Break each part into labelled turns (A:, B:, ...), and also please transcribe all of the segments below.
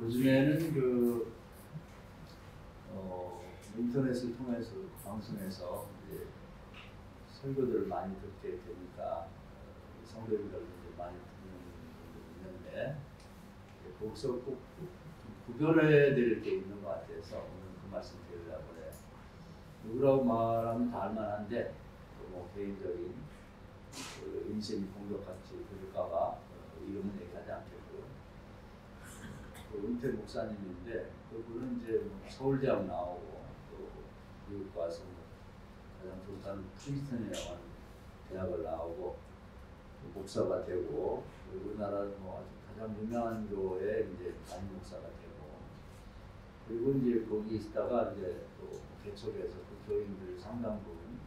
A: 요즘에는 인터넷을 통해서 방송에서 이제 설교들을 많이 듣게 되니까 성도님들도 이제 많이 듣는 분도 있는데 거기서 꼭 구별해야 될 게 있는 것 같아서 오늘 그 말씀 드리려고 해요. 누구라고 말하면 다 알만한데 뭐 개인적인 인신이 공격같이 들을까봐 이름은 얘기하지 않겠고요. 은퇴 목사님인데 그분은 이제 서울대학 나오고 또 미국 가서 가장 좋다는 프린스턴이라고 하는 대학을 나오고 목사가 되고 우리나라 뭐 아주 가장 유명한 교회 이제 담임 목사가 되고 그리고 이제 거기 있다가 이제 또 개척해서 그 교인들 상당 부분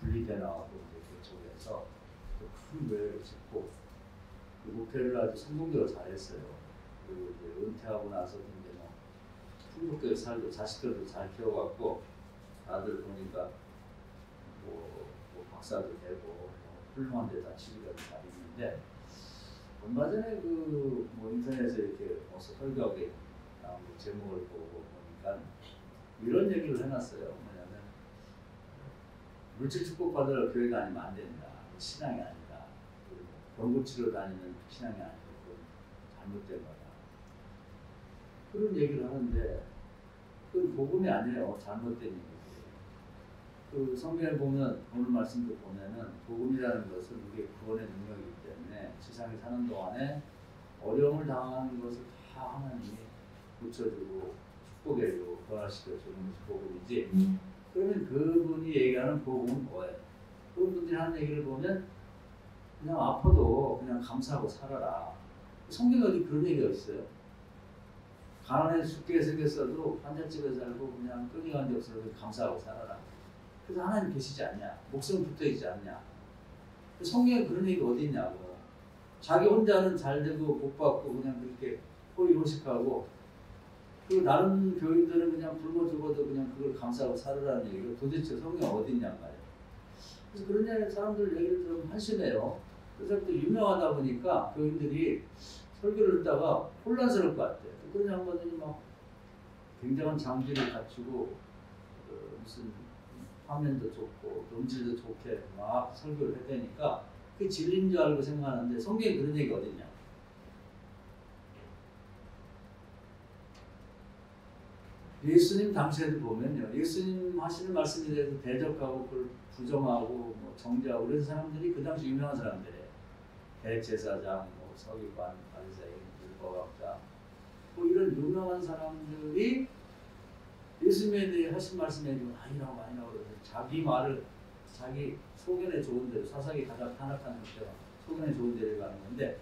A: 분리돼 나가고 이제 개척해서 또 큰 교회를 짓고 그 목회를 아주 성공적으로 잘했어요. 그리고 이제 은퇴하고 나서 이제 뭐 풍족하게 살고 자식들도 잘 키워갖고 다들 보니까 뭐 박사도 되고 훌륭한 데다 취직을 잘 있는데 얼마 전에 뭐 인터넷에 이렇게 설교하게 나온 제목을 보고 보니까 이런 얘기를 해놨어요. 뭐냐면 물질 축복 받으러 교회 다니면 안 된다. 신앙이 아니다. 병고치러 다니는 신앙이 아니고 잘못된 거다. 그런 얘기를 하는데 그건 복음이 아니에요. 잘못된 얘기예요. 그 성경에 보면 오늘 말씀도 보면은 복음이라는 것은 우리의 구원의 능력이기 때문에 세상에 사는 동안에 어려움을 당하는 것을 다 하나님이 고쳐주고 축복해주고 변화시켜주는 것이 복음이지. 그러면 그분이 얘기하는 복음은 뭐예요? 그분들이 하는 얘기를 보면 그냥 아파도 그냥 감사하고 살아라. 성경에 어디 그런 얘기가 있어요? 가난해 죽게 생겼어도 환자집에 살고 그냥 끊임한 데 없어도 감사하고 살아라. 그래서 하나님 계시지 않냐? 목숨 붙어있지 않냐? 성경에 그런 얘기 어디 있냐고. 자기 혼자는 잘 되고 복 받고 그냥 그렇게 호의호식하고 그리고 다른 교인들은 그냥 굶어 죽어도 그냥 그걸 감사하고 살으라는 얘기가 도대체 성경에 어디 있냔 말이에요. 그래서 그런 사람들 얘기를 좀 한심해요. 그래서 또 유명하다 보니까 교인들이 설교를 듣다가 혼란스러울 것 같아요. 그런 양반들이 막 굉장한 장비를 갖추고 무슨 화면도 좋고 음질도 좋게 막 설교를 해대니까 그게 진리인 줄 알고 생각하는데 성경에 그런 얘기가 어딨냐. 예수님 당시에도 보면요. 예수님 하시는 말씀에 대해서 대적하고 그걸 부정하고 뭐 정죄하고 그런 사람들이 그 당시 유명한 사람들이에요. 대제사장, 뭐 서기관, 바리새인, 율법학자 뭐 이런 유명한 사람들이 예수님에 대해 하신 말씀에 대해 아니라고 그러서 자기 말을 자기 소견에 좋은 대로 사사기 가장 탄압하는 것처럼 소견에 좋은 대로 가는 건데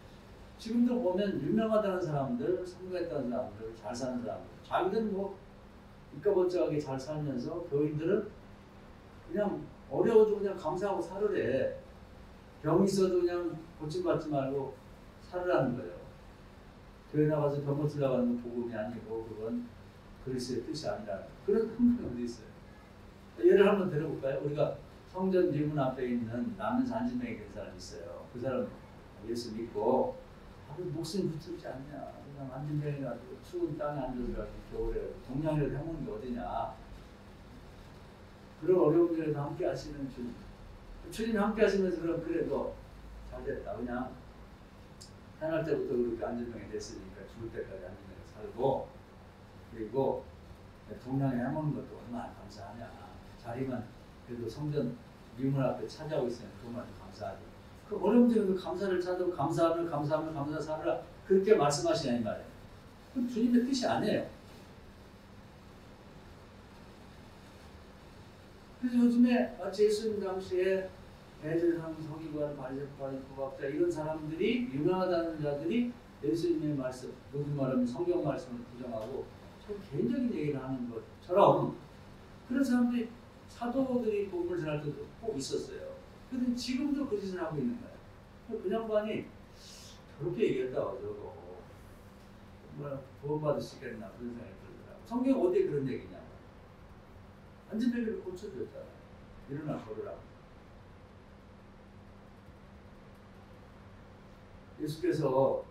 A: 지금도 보면 유명하다는 사람들, 성공했다는 사람들, 잘 사는 사람들 자기들은 뭐 이까벗쩍하게 잘 살면서 교인들은 그냥 어려워도 그냥 감사하고 살으래. 병이 있어도 그냥 고침받지 말고 살으라는 거예요. 교회 나가서 병 고치려고 하는 건 복음이 아니고 그건 그리스도의 뜻이 아니라는 그런 흥분이 어디 있어요. 예를 한번 들어볼까요? 우리가 성전 뒷문 앞에 있는 나면서 안진뱅이 된 사람이 있어요. 그 사람 예수 믿고 목숨이 붙지 않냐. 그냥 안진뱅이 가지고 추운 땅에 앉아서 겨울에 동양이라도 해먹는 게 어디냐. 그런 어려운 일에도 함께 하시는 주님. 주님 함께 하시면서 그럼 그래도 잘 됐다. 그냥 태어날 때부터 그렇게 안진뱅이 됐으니까 죽을 때까지 안진뱅이 살고 그리고 동양에 해먹는 것도 얼마나 감사하냐. 자기만 그래도 성전 미문 앞에 찾아오고 있으면 그것만 감사하죠. 그 어려운 중에도 감사를 찾고 감사하면 감사 살으라 그렇게 말씀하시냐 이 말이에요. 그건 주님의 뜻이 아니에요. 그래서 요즘에 마치 예수님 당시에 대제사장, 서기관, 바리새파, 법학자 이런 사람들이 유명하다는 자들이 예수님의 말씀, 요즘 말하면 성경 말씀을 부정하고 개인적인 얘기를 하는 것처럼 그런 사람들이 사도들이 복음을 전할 때도 꼭 있었어요. 그런데 지금도 그 짓을 하고 있는 거예요. 그 양반이 저렇게 얘기했다고 저거 뭐 구원받을 수 있겠나 그런 생각이 들더라고요. 성경 어디에 그런 얘기냐고. 안진뱅이를 고쳐줬잖아요. 일어나 걸으라고. 예수께서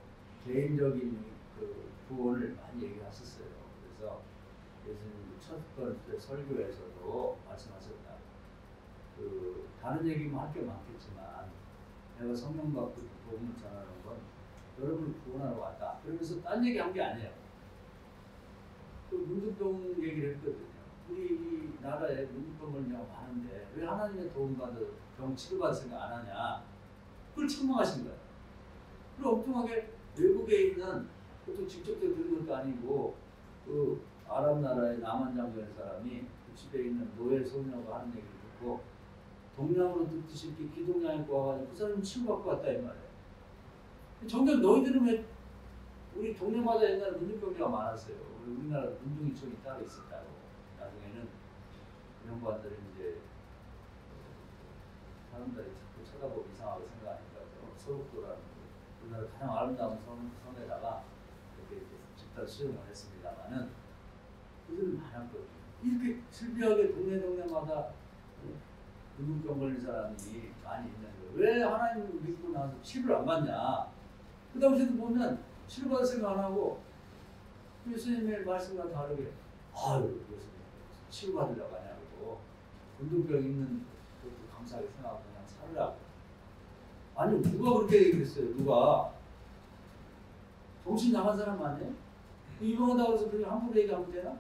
A: 개인적인 그 구원을 많이 얘기하셨어요. 그래서 예수님 첫 번째 설교에서도 말씀하셨다. 그 다른 얘기만 할 게 많겠지만 내가 성령 받고 복음을 전하는 건 여러분을 구원하러 왔다. 그러면서 딴 얘기 한 게 아니에요. 그 문둥병 얘기를 했거든요. 우리 이 나라에 문둥병 걸린 경우가 많은데 왜 하나님의 도움받아 병 치료받을 생각 안 하냐. 그걸 책망하신 거예요. 그리고 엉뚱하게 외국에 있는 그것도 직접적으로 들은 것도 아니고 그 아랍 나라의 남한 장군의 사람이 그 집에 있는 노예 소녀가 하는 얘기를 듣고 동양으로 듣듯이 이렇게 기동량에 와가지고 그 사람이 치유받고 왔다 이 말이에요. 정작 너희들은 왜 우리 동네마다 옛날에 문둥병자가 많았어요. 우리나라 문둥이촌이 따로 있었다고. 나중에는 연구원들이 이제 사람들이 자꾸 쳐다보고 이상하게 생각하니까 서북도라는 우리나라 가장 아름다운 섬에다가 이렇게 집단 수용을 했습니다만은 그들은 많았거든요. 이렇게 슬비하게 동네마다 문둥병 걸린 사람이 많이 있는 거예요. 왜 하나님을 믿고 나서 치료를 안 받냐? 그 당시에도 보면 치료받을 생각 안 하고 예수님의 말씀과 다르게 아유 예수님 치료받으려고 하냐고 문둥병 있는 것도 감사하게 생각하고 그냥 살으라고. 아니 누가 그렇게 얘기했어요? 누가? 정신 나간 사람 아니에요? 유명하다고 해서 그냥 함부로 얘기하면 되나?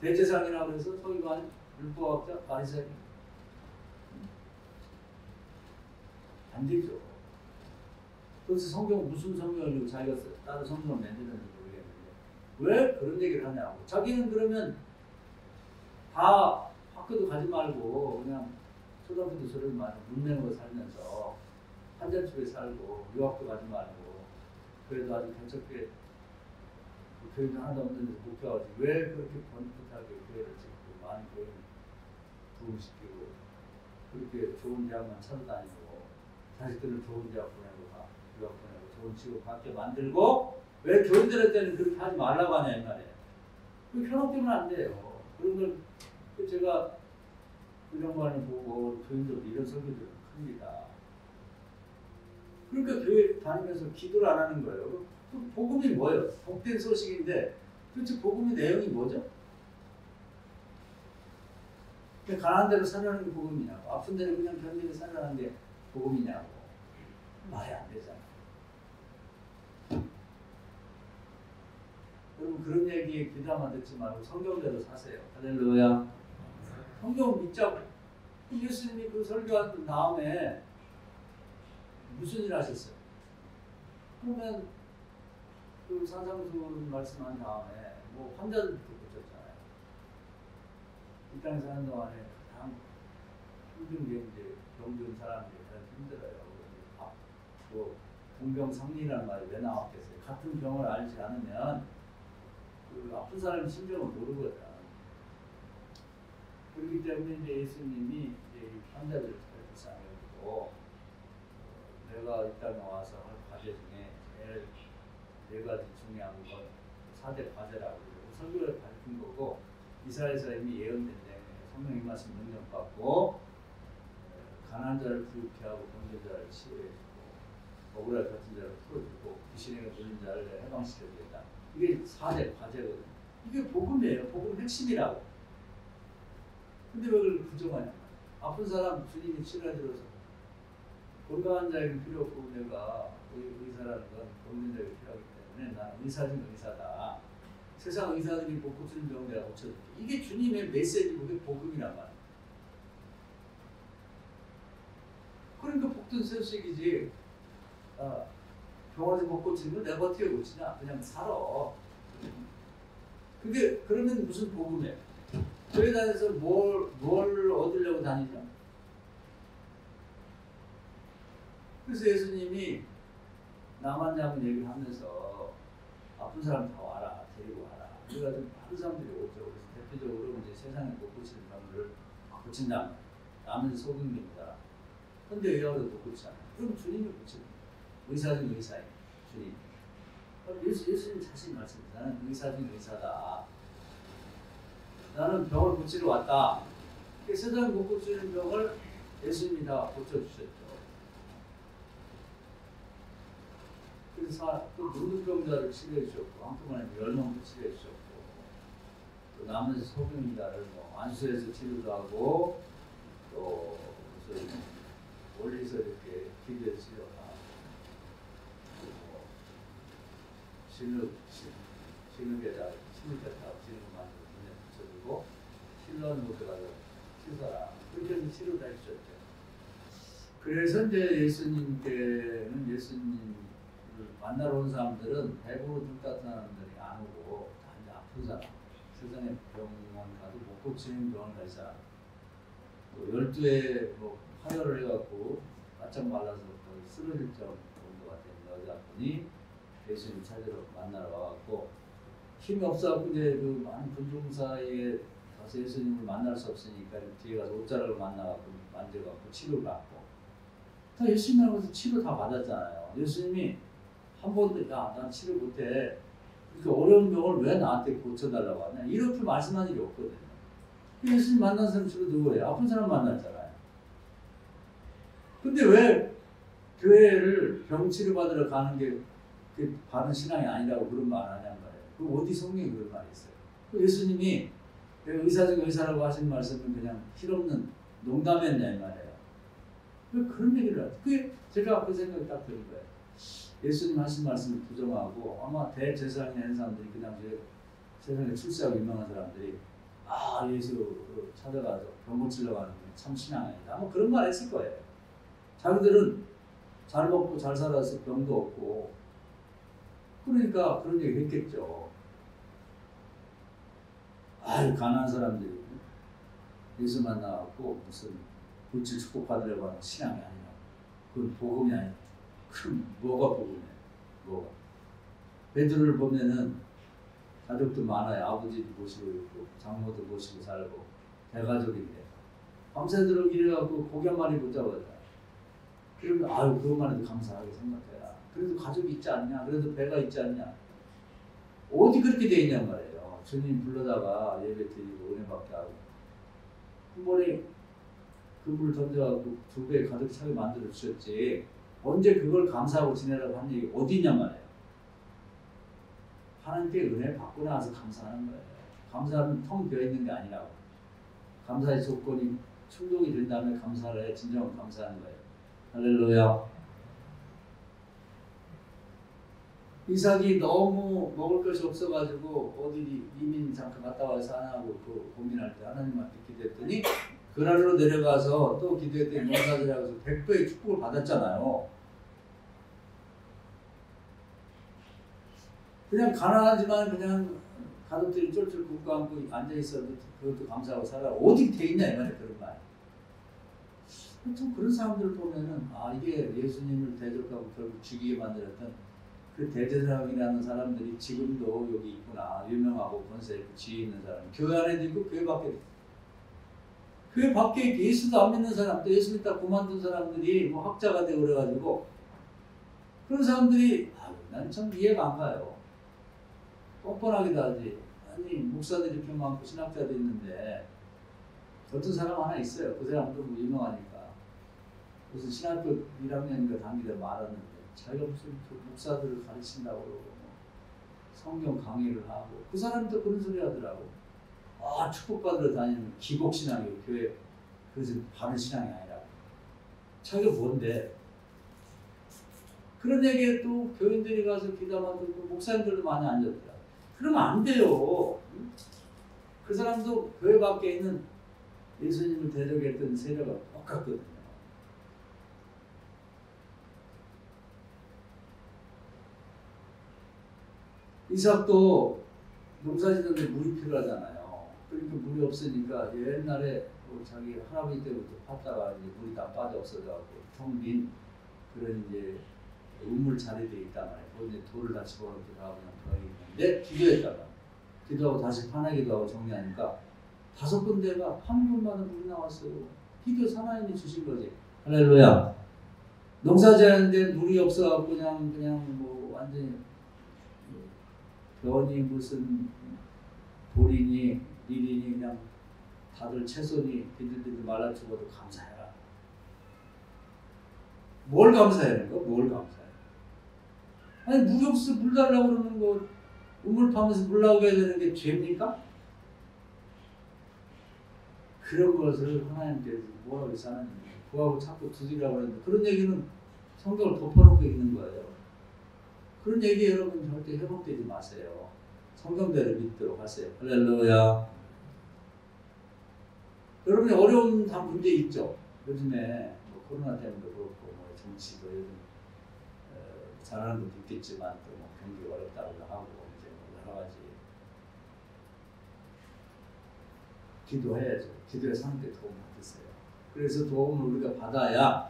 A: 대제사장이라고 그래서 서기관, 율법학자, 바리새인 안 되죠. 그래서 성경 무슨 성경을 자기가 다른 성경을 만드는지 모르겠는데 왜 그런 얘기를 하냐고. 자기는 그러면 다 학교도 가지 말고 그냥 초등학교도 저를 말고 문맹으로 살면서 한자집에 살고 유학도 가지 말고 그래도 아주 개척교회 교육이 하나도 없는 데서 목표하지 왜 그렇게 번듯하게 교회를 짓고 많은 교회를 부흥시키고 그렇게 좋은 대학만 찾아다니고 자식들을 좋은 대학 보내고 유학 보내고 좋은 직업 갖게 만들고 왜 교인들한테는 그렇게 하지 말라고 하냐 이 말이에요. 그 현혹되면 안 돼요. 그런 걸 제가 훈련관을 보고 교인들 이런 설교들은 큽니다. 그러니까 교회 다니면서 기도를 안 하는 거예요. 그 복음이 뭐예요? 복된 소식인데 도대체 복음의 내용이 뭐죠? 가난한 대로 살아가는 게 복음이냐고 아픈 대로 그냥 견디게 살아가는 게 복음이냐고 말이 안 되잖아요. 여러분 그런 얘기에 귀담아 듣지 말고 성경대로 사세요. 할렐루야. 성경 믿자고. 예수님이 그 설교한 다음에 무슨 일 하셨어요? 그러면 그 산상수훈 말씀한 다음에 뭐 환자들부터 고쳤잖아요. 이 땅에 사는 동안에 가장 힘든 게 이제 병든 사람들이 가장 힘들어요. 뭐 동병상리라는 말이 왜 나왔겠어요? 같은 병을 알지 않으면 그 아픈 사람의 심정을 모르거든. 그렇기 때문에 이제 예수님이 이제 환자들을 잘 불쌍해하고 내가 이 땅에 와서 할 과제 중에 제일 4가지 중요한 건 4대 과제라고 그러고 설교를 밝힌 거고 이사야에서 이미 예언된 데 성령의 말씀 능력받고 가난한 자를 부유케 하고 병든 자를 치유해주고 억울하게 갇힌 자를 풀어주고 귀신에게 물린 자를 해방시켜주겠다. 이게 4대 과제거든요. 이게 복음이에요. 복음 핵심이라고. 근데 왜 그걸 부정하냐. 아픈 사람 주님이 치료해줘서 건강한 자에게 필요 없고 내가 의사라는 건 병든 자에게 필요하기 때문에 나는 의사는 의사다. 세상 의사들이 못 고치는 병 내가 고쳐줄게. 이게 주님의 메시지고 그게 복음이란 말이야. 그러니까 복된 소식이지. 병원에서 못 고치는 건 내가 어떻게 고치냐. 그냥 살아. 그게 그러면 무슨 복음이에요? 교회 다녀서 뭘 얻으려고 다니냐? 그래서 예수님이 남한 장군 얘기를 하면서 아픈 사람 다 와라, 데리고 와라. 그래가지고 많은 사람들이 오죠. 그래서 대표적으로 이제 세상에 못 고치는 병을 고친다. 남은 속임입니다. 근데 의학으로 못 고치잖아요. 그럼 주님이 고치는 의사 중 의사예요. 주님. 예수님 자신 말씀입니다. 나는 의사 중 의사다. 나는 병을 고치러 왔다. 세상 못 고치는 병을 예수님이 다 고쳐주셨죠. 그래서 또 눈물병자를 치료해 주셨고 한꺼번에 10명도 치료해 주셨고 또 남은 소병자를 뭐 안수해서 치료도 하고 또 무슨 멀리서 이렇게 기도해 치료하고 신흙에다 진흙 만들어 눈에 붙여주고 실로하는 곳에 가서 치사라 그렇게 치료를 해주셨죠. 그래서 이제 예수님께는 예수님을 만나러 온 사람들은 대부분 눈 같은 사람들이 안 오고 다 이제 아픈 사람, 세상에 병원 가도 못 고치는 병원 갈 사람, 또 12에 뭐 파열을 해갖고 바짝 말라서 거의 쓰러질 정도가 된 여자분이 예수님 찾으러 만나러 와갖고 힘이 없어갖고 이제 그 많은 군중 사이에 가서 예수님을 만날 수 없으니까 뒤에 가서 옷자락을 만나갖고 만져갖고 치료를 받고 다 예수님하고서 치료 다 받았잖아요. 예수님이 한 번도 야, 난 치료 못해. 그렇게 어려운 병을 왜 나한테 고쳐달라고 하냐 이렇게 말씀한 일이 없거든요. 예수님 만난 사람 주로 누구예요? 아픈 사람 만났잖아요. 근데 왜 교회를 병 치료받으러 가는 게 바른 신앙이 아니라고 그런 말 안 하냐는 거예요. 그 어디 성경에 그런 말이 있어요. 그 예수님이 의사 중 의사라고 하신 말씀은 그냥 실없는 농담이었냐 이 말이에요. 왜 그런 얘기를 하죠? 그게 제가 그 생각이 딱 드는 거예요. 예수님 하신 말씀을 부정하고 아마 대제사장이 된 사람들이 그 당시에 세상에 출세하고 유명한 사람들이 아 예수 찾아가서 병 고치려고 하는 게 참 신앙 아니다. 아마 그런 말 했을 거예요. 자기들은 잘 먹고 잘 살아서 병도 없고 그러니까 그런 얘기 했겠죠. 아유 가난한 사람들이 예수 만나갖고 무슨 물질 축복받으려고 하는 신앙이 아니라 그건 복음이 아니라 그럼 뭐가 복음이에요? 뭐가? 베드로를 보면은 가족도 많아요. 아버지도 모시고 있고 장모도 모시고 살고 대가족인데 밤새도록 일해갖고 고기 한 마리 못 잡아요. 그러면 아유 그것만 해도 감사하게 생각해라. 그래도 가족이 있지 않냐? 그래도 배가 있지 않냐? 어디 그렇게 돼 있냔 말이에요. 주님 불러다가 예배 드리고 은혜 받게 하고 한 번에 그물 던져갖고 2배 가득 차게 만들어 주셨지 언제 그걸 감사하고 지내라고 한 얘기 어디 있냔 말이에요. 하나님께 은혜 받고 나서 감사하는 거예요. 감사는 텅 비어 있는 게 아니라고. 감사의 조건이 충족이 된 다음에 감사를 해 진정으로 감사하는 거예요. 할렐루야. 이삭이 너무 먹을 것이 없어가지고 어디 이민 잠깐 갔다 와서 하나하고 그 고민할 때 하나님한테 기도했더니 그랄로 내려가서 또 기도했더니 농사들하고서 100배의 축복을 받았잖아요. 그냥 가난하지만 그냥 가족들이 쫄쫄 굶고 앉고 앉아있어도 그것도 감사하고 살아. 어디 돼 있냐 이 말이야 그런 말. 좀 그런 사람들을 보면은 아 이게 예수님을 대적하고 결국 죽이게 만들었던 그 대제사장이라는 사람들이 지금도 여기 있구나. 유명하고 권세 있고 지혜 있는 사람. 교회 안에도 있고 교회 밖에도 있고. 교회 밖에 예수도 안 믿는 사람, 또 예수 믿다 그만둔 사람들이 뭐 학자가 되고 그래가지고 그런 사람들이 난 참 이해가 안 가요. 뻔뻔하기도 하지. 아니 목사들이 이렇게 많고 신학자도 있는데 어떤 사람 하나 있어요. 그 사람도 뭐 유명하니까 무슨 신학교 1학년인가 단기대 말았는데 자기가 무슨 목사들을 가르친다고 그러고 뭐 성경 강의를 하고 그 사람도 그런 소리 하더라고. 아 축복받으러 다니는 기복신앙이고 교회 그것은 바른 신앙이 아니라고. 자기가 뭔데? 그런 얘기에 또 교인들이 가서 기도만 듣고 목사님들도 많이 앉았더라. 그러면 안 돼요. 그 사람도 교회 밖에 있는 예수님을 대적했던 세력과 똑같거든요. 이삭도 농사 짓는데 물이 필요하잖아요. 그러니까 물이 없으니까 옛날에 뭐 자기 할아버지 때부터 팠다가 이제 물이 다 빠져 없어져갖고 텅 빈 그런 이제 우물 자리들이 있단 말이에요. 거기에 돌을 다 집어넣고 다 그냥 버리는데 기도했다가 기도하고 다시 파내기도 하고 정리하니까 5군데가 한 군마다 물이 나왔어요. 기도 하나님이 주신 거지. 할렐루야. 농사 지었는데 물이 없어갖고 그냥 뭐 완전히 변이 무슨 돌이니 밀이니 그냥 다들 채소니 비들비들 말라 죽어도 감사해라. 뭘 감사하는 거? 뭘 감사해? 아니 무역수 물 달라고 그러는 거 우물 파면서 물 나오게 해야 되는 게 죄입니까? 그런 것을 하나님께서 뭐라고 해서 하나님 그거하고 자꾸 두드리라고 하는데 그런 얘기는 성경을 덮어놓고 있는 거예요. 그런 얘기 여러분 절대 회복되지 마세요. 성경대로 믿도록 하세요. 할렐루야. 여러분이 어려운 다 문제 있죠. 요즘에 뭐 코로나 때문에 그렇고 뭐 정치도 요즘 잘하는 것도 있겠지만 또 뭐 경기 어렵다고 하고 이제 뭐 여러 가지 기도해야죠. 기도해 상대 도움 받으세요. 그래서 도움을 우리가 받아야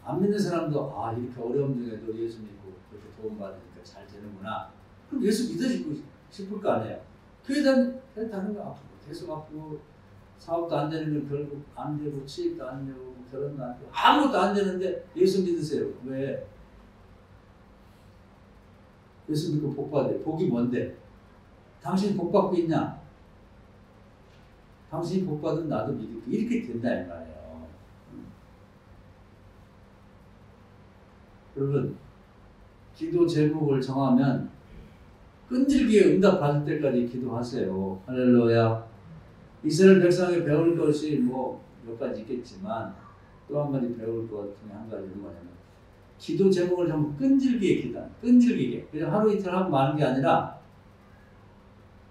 A: 안 믿는 사람도 아 이렇게 어려움 중에도 예수 믿고 그렇게 도움 받으니까 잘 되는구나. 그럼 예수 믿으시고 싶을 거 아니에요. 교회 다니는 거 아프고 계속 아프고 사업도 안 되는 건 결국 안 되고 취업도 안 되고 결혼도 안 되고 아무것도 안 되는데 예수 믿으세요. 왜? 예수 믿고 복 받아요. 복이 뭔데? 당신 복 받고 있냐? 당신이 복 받으면 나도 믿고 이렇게 된다 이 말이에요. 여러분 기도 제목을 정하면 끈질기게 응답 받을 때까지 기도하세요. 할렐루야. 이스라엘 백성이 배울 것이 뭐 몇 가지 있겠지만 또 한 가지 배울 것 중에 한 가지는 뭐냐면 기도 제목을 전부 끈질기게 기도, 끈질기게. 그냥 하루 이틀 하고 마는 게 아니라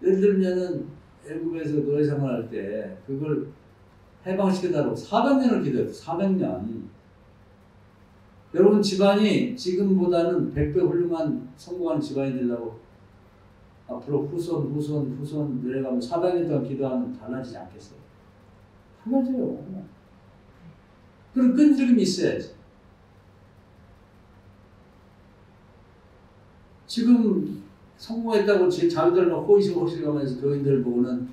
A: 예를 들면은 애국에서 노예 생활할 때 그걸 해방시켜달라고 400년을 기도했어요. 400년. 여러분 집안이 지금보다는 100배 훌륭한 성공하는 집안이 되려고 앞으로 후손 내려가면 400년 동안 기도하면 달라지지 않겠어요? 달라져요. 그런 끈질김이 있어야지. 지금 성공했다고 자기들만 호의호식하면서 교인들 보고는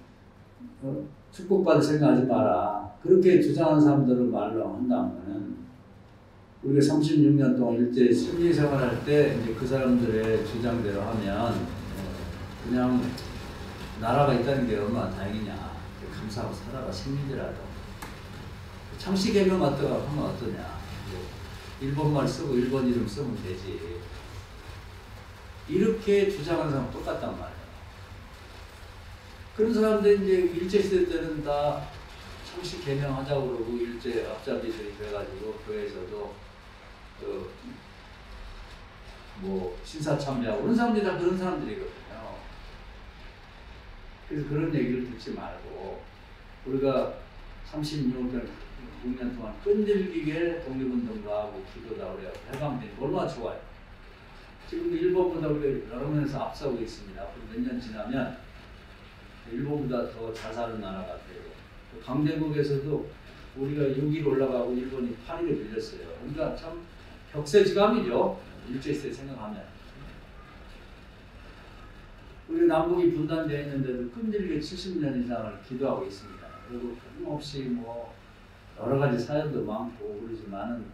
A: 축복받을 생각하지 마라. 그렇게 주장하는 사람들을 말로 한다면 우리가 36년 동안 일제 승리 생활할 때 이제 그 사람들의 주장대로 하면 그냥 나라가 있다는 게 얼마나 다행이냐. 감사하고 살아라. 생민이라도. 창씨개명 갖다가 하면 어떠냐. 일본말 쓰고 일본 이름 쓰면 되지. 이렇게 주장하는 사람 똑같단 말이에요. 그런 사람들 이제 일제시대 때는 다 창씨 개명하자고 그러고 일제 앞잡이들이 돼가지고 교회에서도 뭐 신사 참여하고 그런 사람들이 다 그런 사람들이거든요. 그래서 그런 얘기를 듣지 말고 우리가 36년 동안 끈질기게 독립운동도 하고 기도도 하고 해방된 얼마나 좋아요. 지금도 일본보다 우리가 여러 면에서 앞서고 있습니다. 앞으로 몇 년 지나면 일본보다 더 잘 사는 나라가 되고 강대국에서도 우리가 6위로 올라가고 일본이 8위로 밀렸어요. 그러니까 참 격세지감이죠. 일제시대 생각하면. 우리 남북이 분단되어 있는데도 끈질기게 70년 이상을 기도하고 있습니다. 그리고 끊임없이 뭐 여러 가지 사연도 많고 그러지만은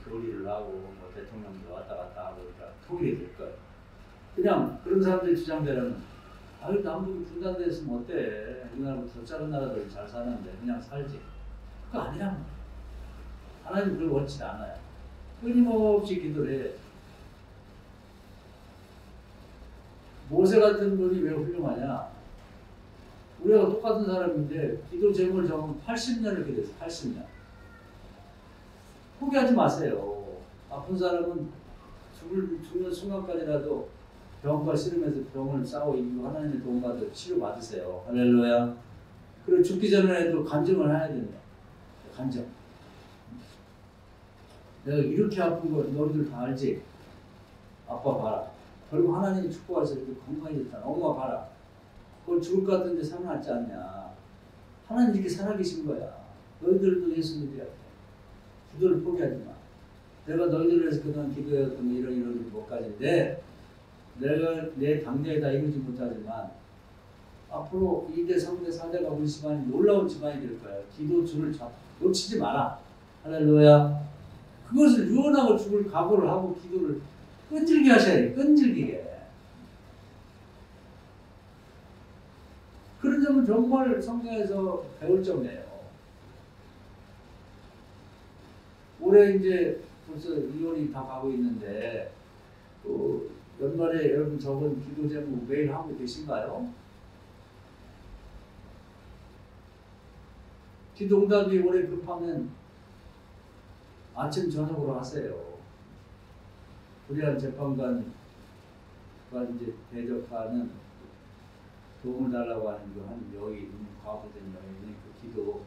A: 교리를 하고 뭐 대통령도 왔다 갔다 하고 그러니까 통일이 될 거예요. 그냥 그런 사람들이 주장대로는 아유 남북이 분단됐으면 어때? 우리나라보다 더 작은 나라들이 잘 사는데 그냥 살지. 그거 아니란 말이에요. 하나님 그걸 원치 않아요. 끊임없이 기도를 해. 모세 같은 분이 왜 훌륭하냐? 우리가 똑같은 사람인데 기도 제목을 정하면 80년을 기도했어요. 80년. 포기하지 마세요. 아픈 사람은 죽는 순간까지라도 병과 씨름해서 병을 싸워 이기고 하나님의 도움받아 치료받으세요. 할렐루야. 그리고 죽기 전에도 간증을 해야 된다. 간증. 내가 이렇게 아픈 거 너희들 다 알지? 아빠 봐라. 결국 하나님이 축복해서 이렇게 건강해졌잖아. 엄마 봐라. 그걸 죽을 것 같은데 살아났지 않냐. 하나님 이렇게 살아계신 거야. 너희들도 예수 믿어야 돼. 기도를 포기하지 마. 내가 너희들을 위해서 그동안 기도했던 이런 것까지인데 내가 내 당대에 다 이루지 못하지만 앞으로 2대, 3대, 4대가 우리 집안이 놀라운 집안이 될 거야. 기도 줄을 놓치지 마라. 할렐루야. 그것을 유언하고 죽을 각오를 하고 기도를 끈질기게 하셔야 돼. 끈질기게. 그런 점은 정말 성경에서 배울 점이에요. 올해 이제 벌써 2월이 다 가고 있는데 연말에 여러분 적은 기도 제목 매일 하고 계신가요? 기도 응답이 오래 급하면 아침 저녁으로 하세요. 불의한 재판관과 이제 대적하는 도움을 달라고 하는 그 한 여인, 과부된 여인이 그 기도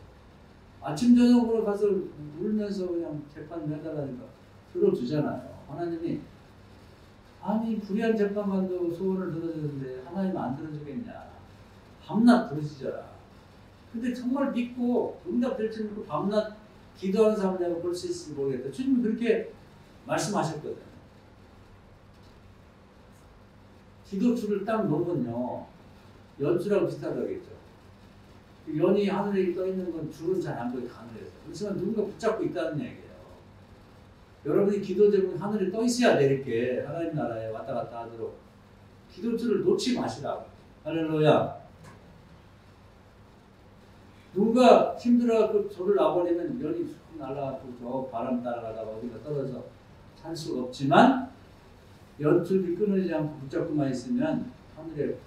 A: 아침 저녁으로 가서 울면서 그냥 재판 해달라니까 들어주잖아요. 하나님이 아니 불의한 재판관도 소원을 들어주는데 하나님 안 들어주겠냐. 밤낮 부르시잖아. 근데 정말 믿고 응답될 줄 믿고 밤낮 기도하는 사람을 내가 볼 수 있을지 모르겠다. 주님이 그렇게 말씀하셨거든요. 기도줄을 딱 놓으면요. 연줄하고 비슷하다겠죠. 연이 하늘에 떠 있는 건 줄은 잘 안 보이고 하늘에서. 그렇지만 누군가 붙잡고 있다는 얘기예요. 여러분이 기도 제목이 하늘에 떠 있어야 돼. 이렇게 하나님 나라에 왔다 갔다 하도록 기도줄을 놓지 마시라고. 할렐루야. 누가 힘들어갖고 조를 놔버리면 연이 쑥 날아가고 저 바람 따라가다가 어디가 떨어져 살 수가 없지만 연줄이 끊어지지 않고 붙잡고만 있으면 하늘에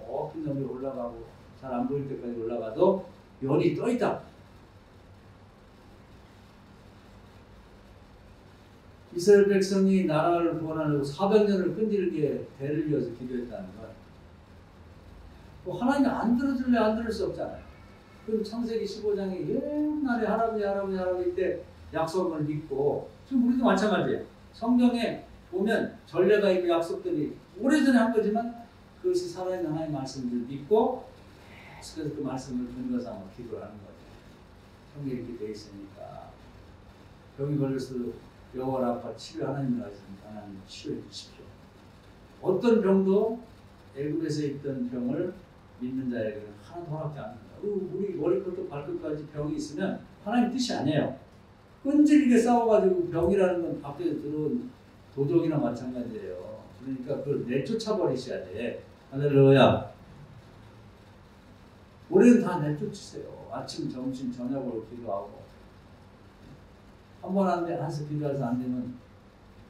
A: 높은 점이 올라가고 잘 안 보일 때까지 올라가도 연이 떠 있다. 이스라엘 백성이 나라를 구원하려고 400년을 끈질기게 대를 위해서 기도했다는 건 뭐 하나님이 안 들어줄래 안 들을 수 없잖아요. 그럼 창세기 15장에 옛날에 할아버지 때 약속을 믿고 지금 우리도 마찬가지예요. 성경에 보면 전례가 있고 약속들이 오래전에 한 거지만 그것이 살아있는 하나님의 말씀을 믿고 계속해서 그 말씀을 근거 삼아 기도를 하는 거죠. 성경에 이렇게 되어 있으니까 병이 걸려서 여호와 라파 치료 하나님이라고 했으니까 하나님 치료해 주십시오. 어떤 병도 애굽에서 있던 병을 믿는 자에게는 하나도 허락지 않는다. 우리 머리부터 발끝까지 병이 있으면 하나님 뜻이 아니에요. 끈질기게 싸워가지고 병이라는 건 밖에 들어온 도적이나 마찬가지예요. 그러니까 그걸 내쫓아 버리셔야 돼. 할렐루야. 우리는 다 내쫓으세요. 아침, 점심, 저녁으로 기도하고 한 번 안 돼, 한수 기도해서 안 되면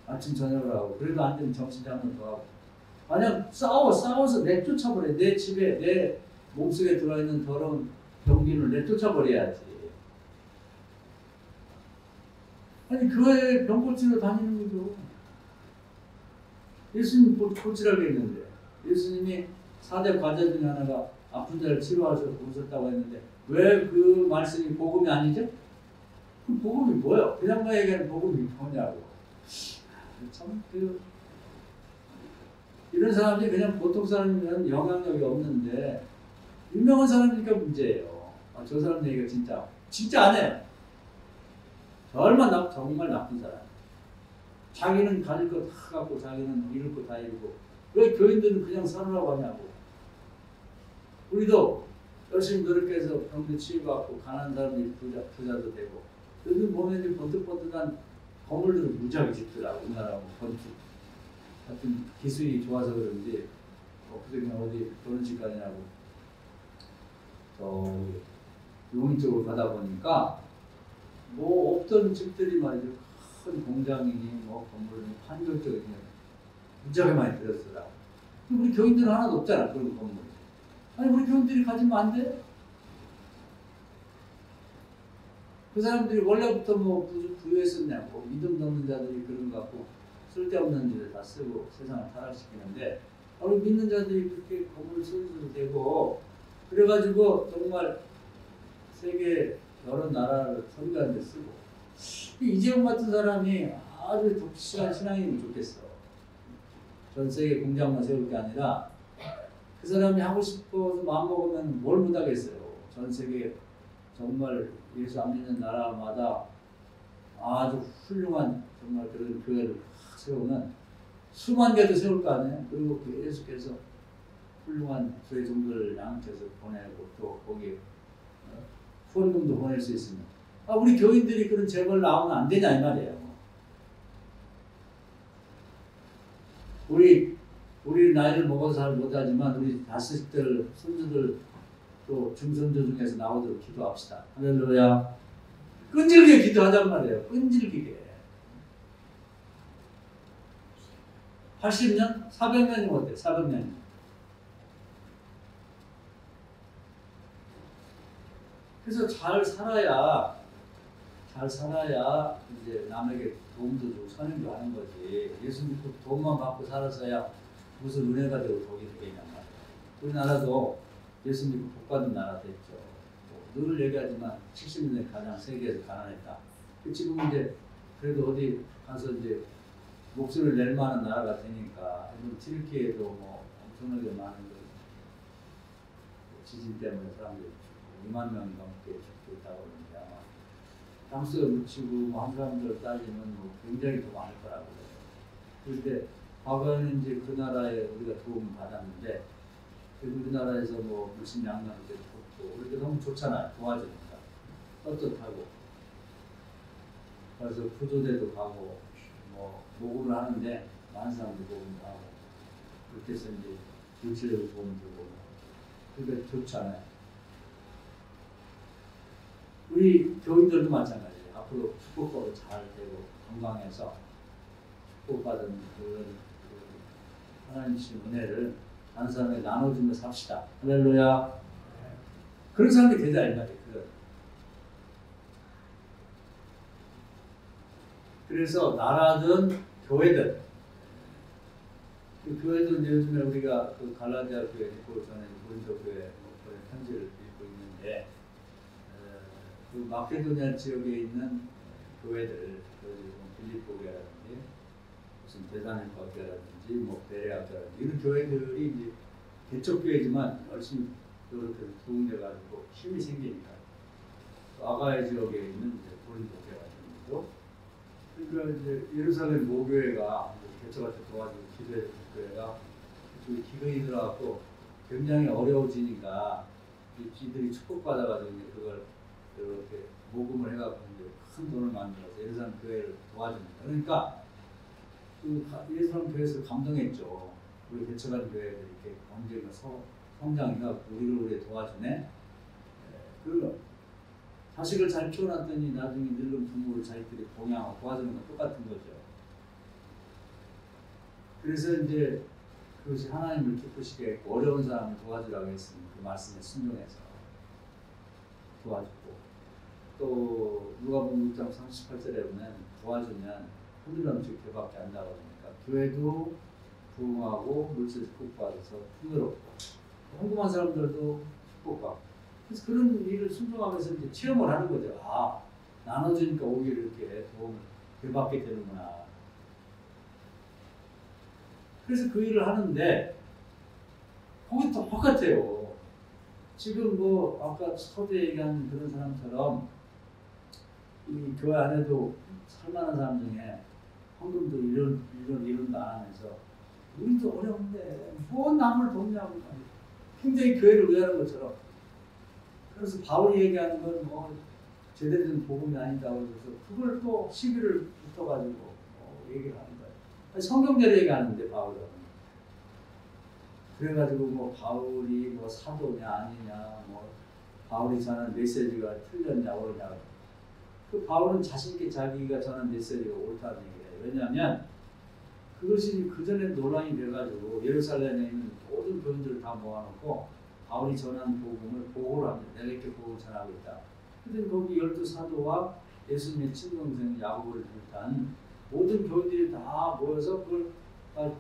A: 아침, 저녁으로 하고 그래도 안 되면 점심 때 한 번 더 하고 만약 싸워서 내쫓아 버려. 내 집에 내 몸속에 들어있는 더러운 병균을 내쫓아 버려야지. 아니 교회에 병 고치러 다니는 거죠. 예수님 고치라고 했는데 예수님이 4대 과제 중에 하나가 아픈 자를 치료하셔서 오셨다고 했는데 왜 그 말씀이 복음이 아니죠? 그 복음이 뭐예요? 그냥 얘기하는 복음이 뭐냐고. 참 이런 사람들이 그냥 보통 사람이면 영향력이 없는데 유명한 사람이니까 문제예요. 저 사람 얘기가 진짜 안 해요. 정말 나쁜 사람. 자기는 가질 거 다 갖고 자기는 이룰 거 다 이루고 왜 교인들은 그냥 살으라고 하냐고. 우리도 열심히 노력해서 병도 치유받고 가난한 사람들이 부자도 되고 요즘 보면 번뜩번뜩한 건물들을 무지하게 짓더라고. 우리나라 건축 같은 기술이 좋아서 그런지 그중에 어디 결혼식 가냐고 저 용인 쪽으로 가다 보니까 뭐 없던 집들이 말이죠. 큰 공장이니 뭐 건물이 한결적이니 무지하게 많이 들었더라고. 우리 교인들은 하나도 없잖아. 그런 건물. 아니 우리 교인들이 가지면 안 돼? 그 사람들이 원래부터 뭐 부유했었냐고 믿음 없는 자들이 그런 거 갖고 쓸데없는 일을 다 쓰고 세상을 타락시키는데 우리 믿는 자들이 그렇게 건물을 쓰셔도 되고 그래가지고 정말 세계 여러 나라를 선교하는 데 쓰고 이재용 같은 사람이 아주 독실한 신앙인이면 좋겠어. 전 세계 공장만 세울 게 아니라 그 사람이 하고 싶어서 마음먹으면 뭘 못하겠어요. 전 세계 정말 예수 안 믿는 나라마다 아주 훌륭한 정말 그런 교회를 세우는 수만 개도 세울 거 아니에요. 그리고 계속해서 훌륭한 교회 종들을 양육해서 보내고 또 거기에 후원금도 보낼 수 있으면 우리 교인들이 그런 재벌 나오면 안 되냐 이 말이에요. 우리 나이를 먹어서 잘 못하지만 우리 자식들, 손주들 또 중손주 중에서 나오도록 기도합시다. 할렐루야. 끈질기게 기도하단 말이에요. 끈질기게. 80년? 400년이면 어때? 400년. 그래서 잘 살아야 이제 남에게 도움도 주고 선행도 하는 거지. 예수 믿고 도움만 받고 살아서야 무슨 은혜가 되고 복이 되겠냔 말이야. 우리나라도 예수 믿고 복 받은 나라 됐죠. 늘 얘기하지만 70년대 가장 세계에서 가난했다. 지금 이제 그래도 어디 가서 이제 목소리를 낼 만한 나라가 되니까 튀르키예도 뭐 엄청나게 많은 지진 때문에 사람들이 죽고 2만 명 넘게 죽고 있다고 하는데 아마 땅속에 묻히고 뭐 한 사람들 따지면 뭐 굉장히 더 많을 거라고 그래요. 그런데 과거에는 이제 그 나라에 우리가 도움을 받았는데 우리나라에서 뭐 물심 양면도 좋고 우리가 너무 좋잖아요. 도와주니까 떳떳하고 그래서 구조대도 가고 뭐 모금을 하는데 많은 사람들이 모금도 하고 그렇게 해서 이제 물질적으로 도움을 주고 그러니까 좋잖아요. 우리 교인들도 마찬가지예요. 앞으로 축복받고 잘 되고 건강해서 축복받은 그 하나님 주신 은혜를 다른 사람에게 나눠주며 삽시다. 할렐루야. 그런 사람들이 되자 이 말이에요. 그래서 나라든 교회든 그 교회도 이제 요즘에 우리가 그 갈라디아 교회 읽고 전에 고린도 교회 편지를 읽고 있는데 그 마케도니아 지역에 있는 교회들 빌립보 교회라든지 무슨 대사님과 교회라든지 뭐 베레아 교회라든지 이런 교회들이 이제 개척 교회지만 열심히 노력해서 도움돼가지고 힘이 생기니까 아가야 지역에 있는 이제 고린도 교회 같은 경우도 그러니까 이제 예루살렘 모교회가 개척할 때 도와주고 기도해준 교회가 그쪽에 기근이 들어갖고 굉장히 어려워지니까 이들이 축복받아가지고 이제 그걸 이렇게 모금을 해갖고 이제 큰 돈을 만들어서 예루살렘 교회를 도와줍니다. 그러니까 그 예루살렘 교회에서 감동했죠. 우리 개척한 교회들이 이렇게 경제가 성장해갖고 우리를 도와주네. 그리고 자식을 잘 키워놨더니 나중에 늙은 부모를 자기들이 봉양하고 도와주는 건 똑같은 거죠. 그래서 이제 그것이 하나님을 기쁘시게 했고 어려운 사람을 도와주라고 했으니 그 말씀에 순종해서 도와주고 또 누가복음 6장 38절에 보면 도와주면 흔들 넘치고 개밖에 안 나오니까 교회도 부흥하고 물질 축복받아서 풍요롭고 궁금한 사람들도 축복받고 그래서 그런 일을 순종하면서 이제 체험을 하는 거죠. 아, 나눠주니까 오히려 이렇게 도움을 받게 되는구나. 그래서 그 일을 하는데 거기 똑같아요. 지금 뭐 아까 서두에 얘기한 그런 사람처럼 이 교회 안에도 살만한 사람 중에 헌금도 이런도 안 하면서 우리도 어려운데 뭐 남을 돕냐고 굉장히 교회를 의하는 것처럼 그래서 바울이 얘기하는 건 뭐 제대로 된 복음이 아니다고 그래서 그걸 또 시비를 붙어가지고 얘기를 하는 거예요. 성경대로 얘기하는데 바울은 그래가지고 뭐 바울이 뭐 사도냐 아니냐 뭐 바울이 전하는 메시지가 틀렸냐 옳냐 그 바울은 자신있게 자기가 전한 메시지가 옳다는 얘기예요. 왜냐하면 그것이 그전에 논란이 돼가지고 예루살렘에 있는 모든 교인들을 다 모아놓고 바울이 전한 복음을 보고를 합니다. 내가 이렇게 복음을 전하고 있다. 근데 거기 12사도와 예수님의 친동생 야고보를 비롯한 모든 교인들이 다 모여서 그걸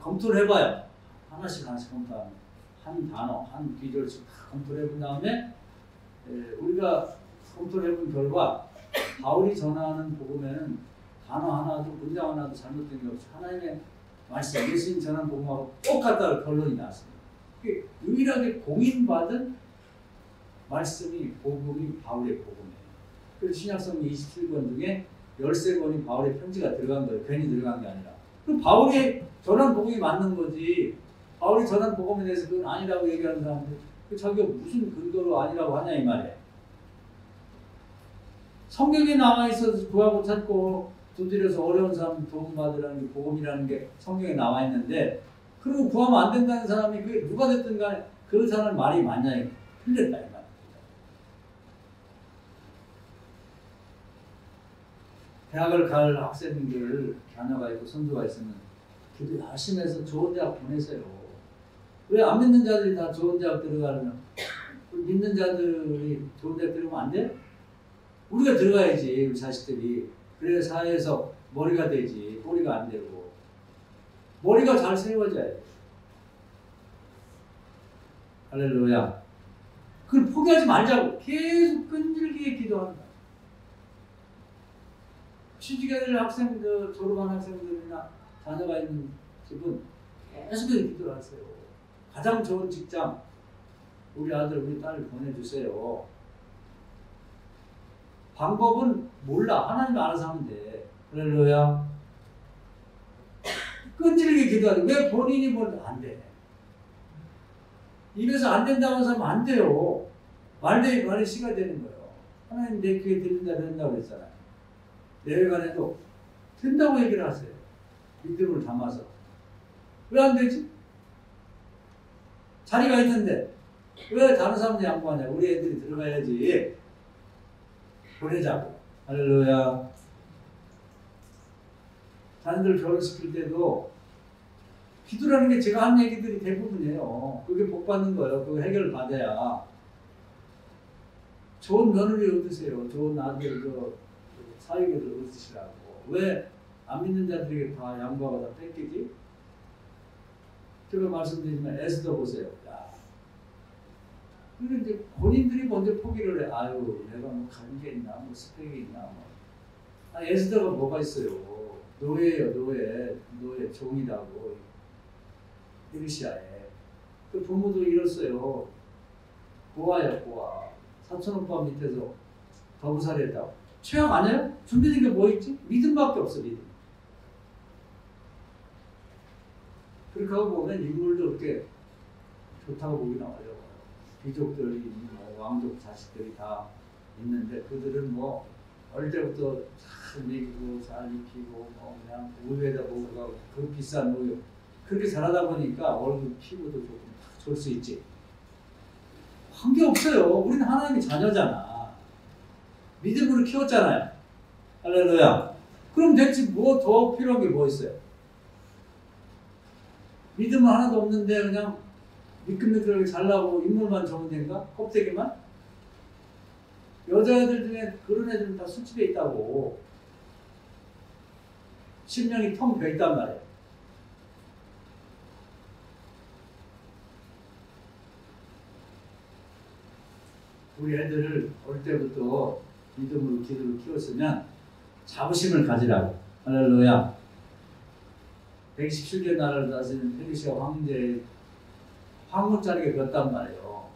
A: 검토를 해봐요. 하나씩 검토하면 한 단어, 한 귀절씩 다 검토를 해본 다음에 우리가 검토를 해본 결과 바울이 전하는 복음에는 단어 하나도 문장 하나도 잘못된 게 없이 하나님의 말씀, 예수님 전한 복음하고 똑같다는 결론이 나왔습니다. 유일하게 공인받은 말씀이 복음이 바울의 복음이에요. 그래서 신약성경 27권 중에 13권이 바울의 편지가 들어간 거예요. 괜히 들어간 게 아니라. 그럼 바울이 전한 복음이 맞는 거지. 바울이 전한 복음에 대해서 그건 아니라고 얘기하는 사람들 자기가 무슨 근거로 아니라고 하냐 이 말이에요. 성경에 나와 있어서 구하고 찾고 두드려서 어려운 사람 도움받으라는 게 복음이라는 게 성경에 나와 있는데 그리고 구하면 안 된다는 사람이 그게 누가 됐든 간에 그 사람 말이 맞냐 틀렸다 이 말이에요. 대학을 갈 학생들 자녀가 있고 손주가 있으면 기도 열심히 해서 좋은 대학 보내세요. 왜 안 믿는 자들이 다 좋은 대학 들어가면 믿는 자들이 좋은 대학 들어가면 안 돼? 우리가 들어가야지. 우리 자식들이. 그래야 사회에서 머리가 되지. 꼬리가 안 되고. 머리가 잘 세워져야 돼. 할렐루야. 그걸 포기하지 말자고. 계속 끈질기게 기도한다. 취직해야 될 학생들, 졸업한 학생들이나 자녀가 있는 집은 계속해서 기도를 하세요. 가장 좋은 직장, 우리 아들, 우리 딸을 보내주세요. 방법은 몰라. 하나님 알아서 하면 돼. 할렐루야. 끈질기게 기도하지. 왜 본인이 뭘 안 돼? 입에서 안 된다고 하면 안 돼요. 말이 시가 되는 거예요. 하나님 내 귀에 된다고 그랬잖아요. 내외간에도 된다고 얘기를 하세요. 믿음을 담아서. 왜 안 되지? 자리가 있는데 왜 다른 사람들 양보하냐? 우리 애들이 들어가야지. 보내자고. 할렐루야. 자녀들 결혼시킬 때도 기도라는 게 제가 한 얘기들이 대부분이에요. 그게 복 받는 거예요. 그거 해결을 받아야. 좋은 며느리 얻으세요. 좋은 아들, 사위를 얻으시라고. 왜 안 믿는 자들에게 다 양보하고 다 뺏기지? 제가 말씀드리지만 에스더 보세요. 야. 그리고 이제 본인들이 먼저 포기를 해. 아유, 내가 뭐 가진 게 있나, 뭐 스펙이 있나, 뭐. 에스더가 뭐가 있어요? 노예예요, 노예 종이라고. 페르시아에. 그 부모도 잃었어요. 고아야, 고아. 사촌 오빠 밑에서 더부살이 했다고. 최악 아니에요? 준비된 게 뭐 있지? 믿음밖에 없어, 믿음. 그렇게 하고 보면 인물도 그렇게 좋다고 보긴 어려워요. 귀족들이, 왕족 자식들이 다 있는데 그들은 뭐 어릴 때부터 잘 먹이고 잘 입히고 그냥 우유에다 먹고 그 비싼 우유 그렇게 자라다 보니까 얼굴 피부도 조금 좋을 수 있지. 관계 없어요. 우리는 하나님의 자녀잖아. 믿음으로 키웠잖아요. 할렐루야. 그럼 대체 뭐 더 필요한 게 뭐 있어요? 믿음은 하나도 없는데 그냥 미끈미끈하게 잘나고 인물만 좋은 데인가? 껍데기만? 여자애들 중에 그런 애들은 다 술집에 있다고. 심령이 텅 비어 있단 말이에요. 우리 애들을 어릴 때부터 믿음으로 기도로 키웠으면 자부심을 가지라고. 할렐루야. 127개 나라를 다스리는 페르시아 황제의 황후 자리가 몇 단 말이에요.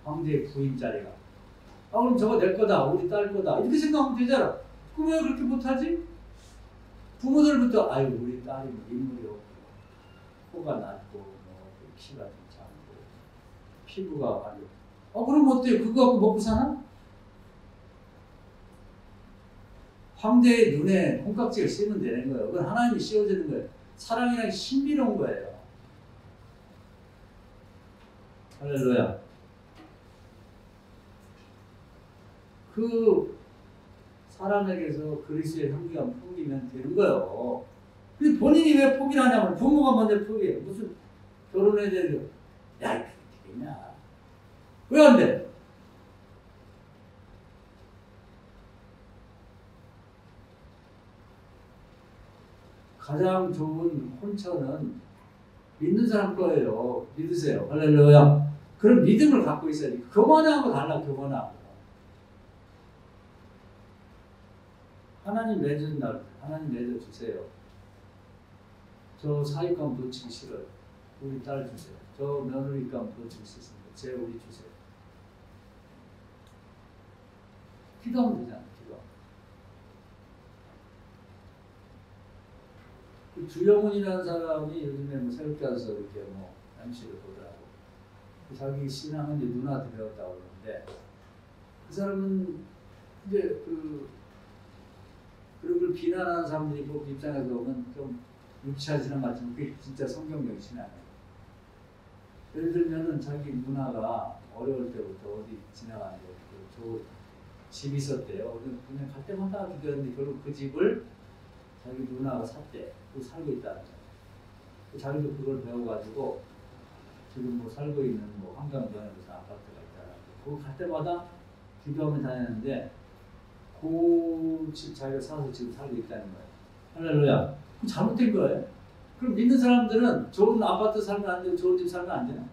A: 황제의 부인 자리가. 그럼 저거 내 거다. 우리 딸 거다. 이렇게 생각하면 되잖아. 그럼 왜 그렇게 못하지? 부모들부터 아유 우리 딸이 뭐 인물이 없고 코가 낮고 뭐 키가 좀 작고 피부가 아주 그럼 어때요? 그거 갖고 먹고 사나? 황제의 눈에 콩깍지를 씌우면 되는 거예요. 그건 하나님이 씌워주는 거예요. 사랑이란 신비로운 거예요. 할렐루야. 그 사람에게서 그리스도의 향기가 풍기면 되는 거예요. 근데 본인이 왜 포기를 하냐면 부모가 먼저 포기해요. 무슨 결혼해야 되는 거. 야, 이게 되겠냐. 왜 안 돼? 가장 좋은 혼처는 믿는 사람 거예요. 믿으세요. 할렐루야. 그런 믿음을 갖고 있어야지. 교만하고 달라, 교만하고. 하나님 맺은 날, 하나님 맺어주세요. 저 사육감 놓치기 싫어요. 우리 딸 주세요. 저 며느리감 놓치기 싫습니다. 제 우리 주세요. 기도하면 되잖아, 기도. 그 주영훈이라는 사람이 요즘에 뭐 새롭게 와서 이렇게 뭐 MC를 보더라고. 자기 신앙은 이제 누나한테 배웠다고 그러는데 그 사람은 이제 그런 걸 비난하는 사람들이 뭐 입장에서 보면 좀 유치하지는 않지만 그게 진짜 성경적인 신앙이에요. 예를 들면은 자기 누나가 어려울 때부터 어디 지나가는데 저 집이 있었대요. 그냥 갈 때마다 기도했는데 결국 그 집을 자기 누나가 샀대. 그 살고 있다는 거예요. 자기도 그걸 배워가지고 지금 뭐 살고 있는 뭐 한강변에 무슨 아파트가 있잖아. 그거 갈 때마다 기도하면 다녔는데 그 집 자기가 사서 지금 살고 있다는 거예요. 할렐루야. 그럼 잘못된 거예요. 그럼 믿는 사람들은 좋은 아파트 살면 안 되고 좋은 집 살면 안 되나?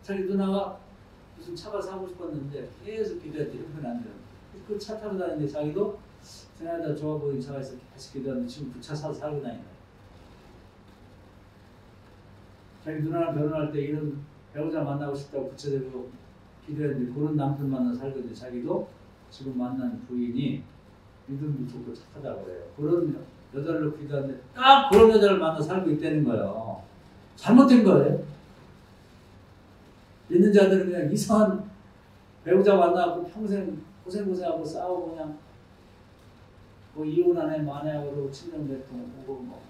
A: 자기 누나가 무슨 차가 사고 싶었는데 계속 기도했더니 형편이 안 되는 거예요. 그 차 타고 다니는데 자기도 지나다 좋아 보이는 차가 있어 계속 기도하는데 지금 그 차 사서 살고 다니는 거예요. 자기 누나랑 결혼할 때 이런 배우자 만나고 싶다고 구체적으로 기도했는데 그런 남편 만나 살거든요. 자기도 지금 만난 부인이 믿음이 좋고 착하다고 그래요. 그런 여자를 기도하는데 딱 그런 여자를 만나 살고 있다는 거예요. 잘못된 거예요. 믿는 자들은 그냥 이상한 배우자 만나고 평생 고생하고 싸우고 그냥 뭐 이혼하네 마네하고 그러고 친정배통 오고 뭐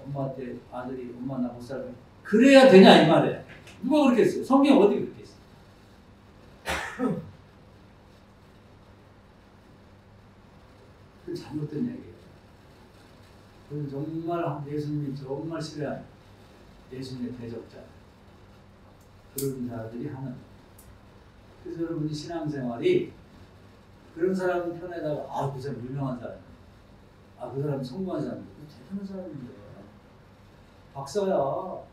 A: 엄마한테 아들이 엄마 나 못 살고 그래야 되냐 이 말이에요. 누가 그렇게 했어요? 성경 어디 그렇게 했어요? 그 잘못된 얘기예요. 그건 정말 예수님이 정말 싫어하는 예수님의 대적자 그런 자들이 하는. 그래서 여러분이 신앙생활이 그런 사람 편에다가 그 사람 유명한 사람, 그 사람 성공한 사람, 대단한 사람인데 박사야,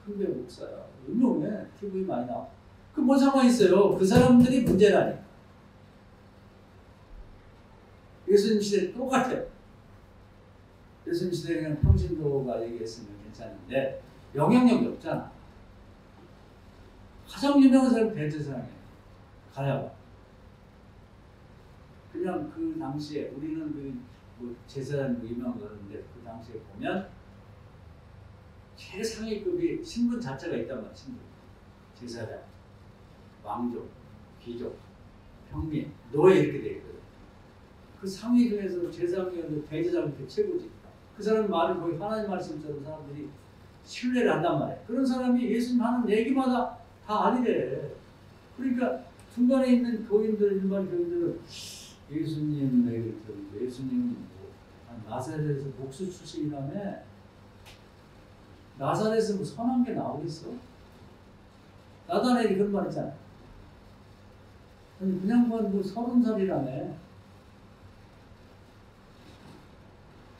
A: 큰배 목사야, 유명해, TV 많이 나와. 그 뭐 상관 있어요? 그 사람들이 문제라니. 예수님 시대 똑같아요. 예수님 시대에 그냥 평신도가 얘기했으면 괜찮은데 영향력이 없잖아. 가장 유명한 사람이 베드사랑이에요. 가야바. 그냥 그 당시에 우리는 뭐 제사장 유명한 거는데 그 당시에 보면 최상위급이 신분 자체가 있단 말이야. 신분. 제사장, 왕족, 귀족, 평민, 노예 이렇게 돼 있거든. 그 상위 중에서 제사장이어도 대제사장이 최고지. 그 사람 말을 거의 하나님 말씀처럼 사람들이 신뢰를 한단 말이야. 그런 사람이 예수님 하는 얘기마다 다 아니래. 그러니까 중간에 있는 교인들, 일반 교인들은 예수님 얘기를 들었는데 예수님은 뭐 나사렛에서 목수 출신이라며 나사렛에서 뭐 선한 게 나오겠어? 나다나엘이 그런 말 했잖아. 아니 그냥 뭐 30살이라며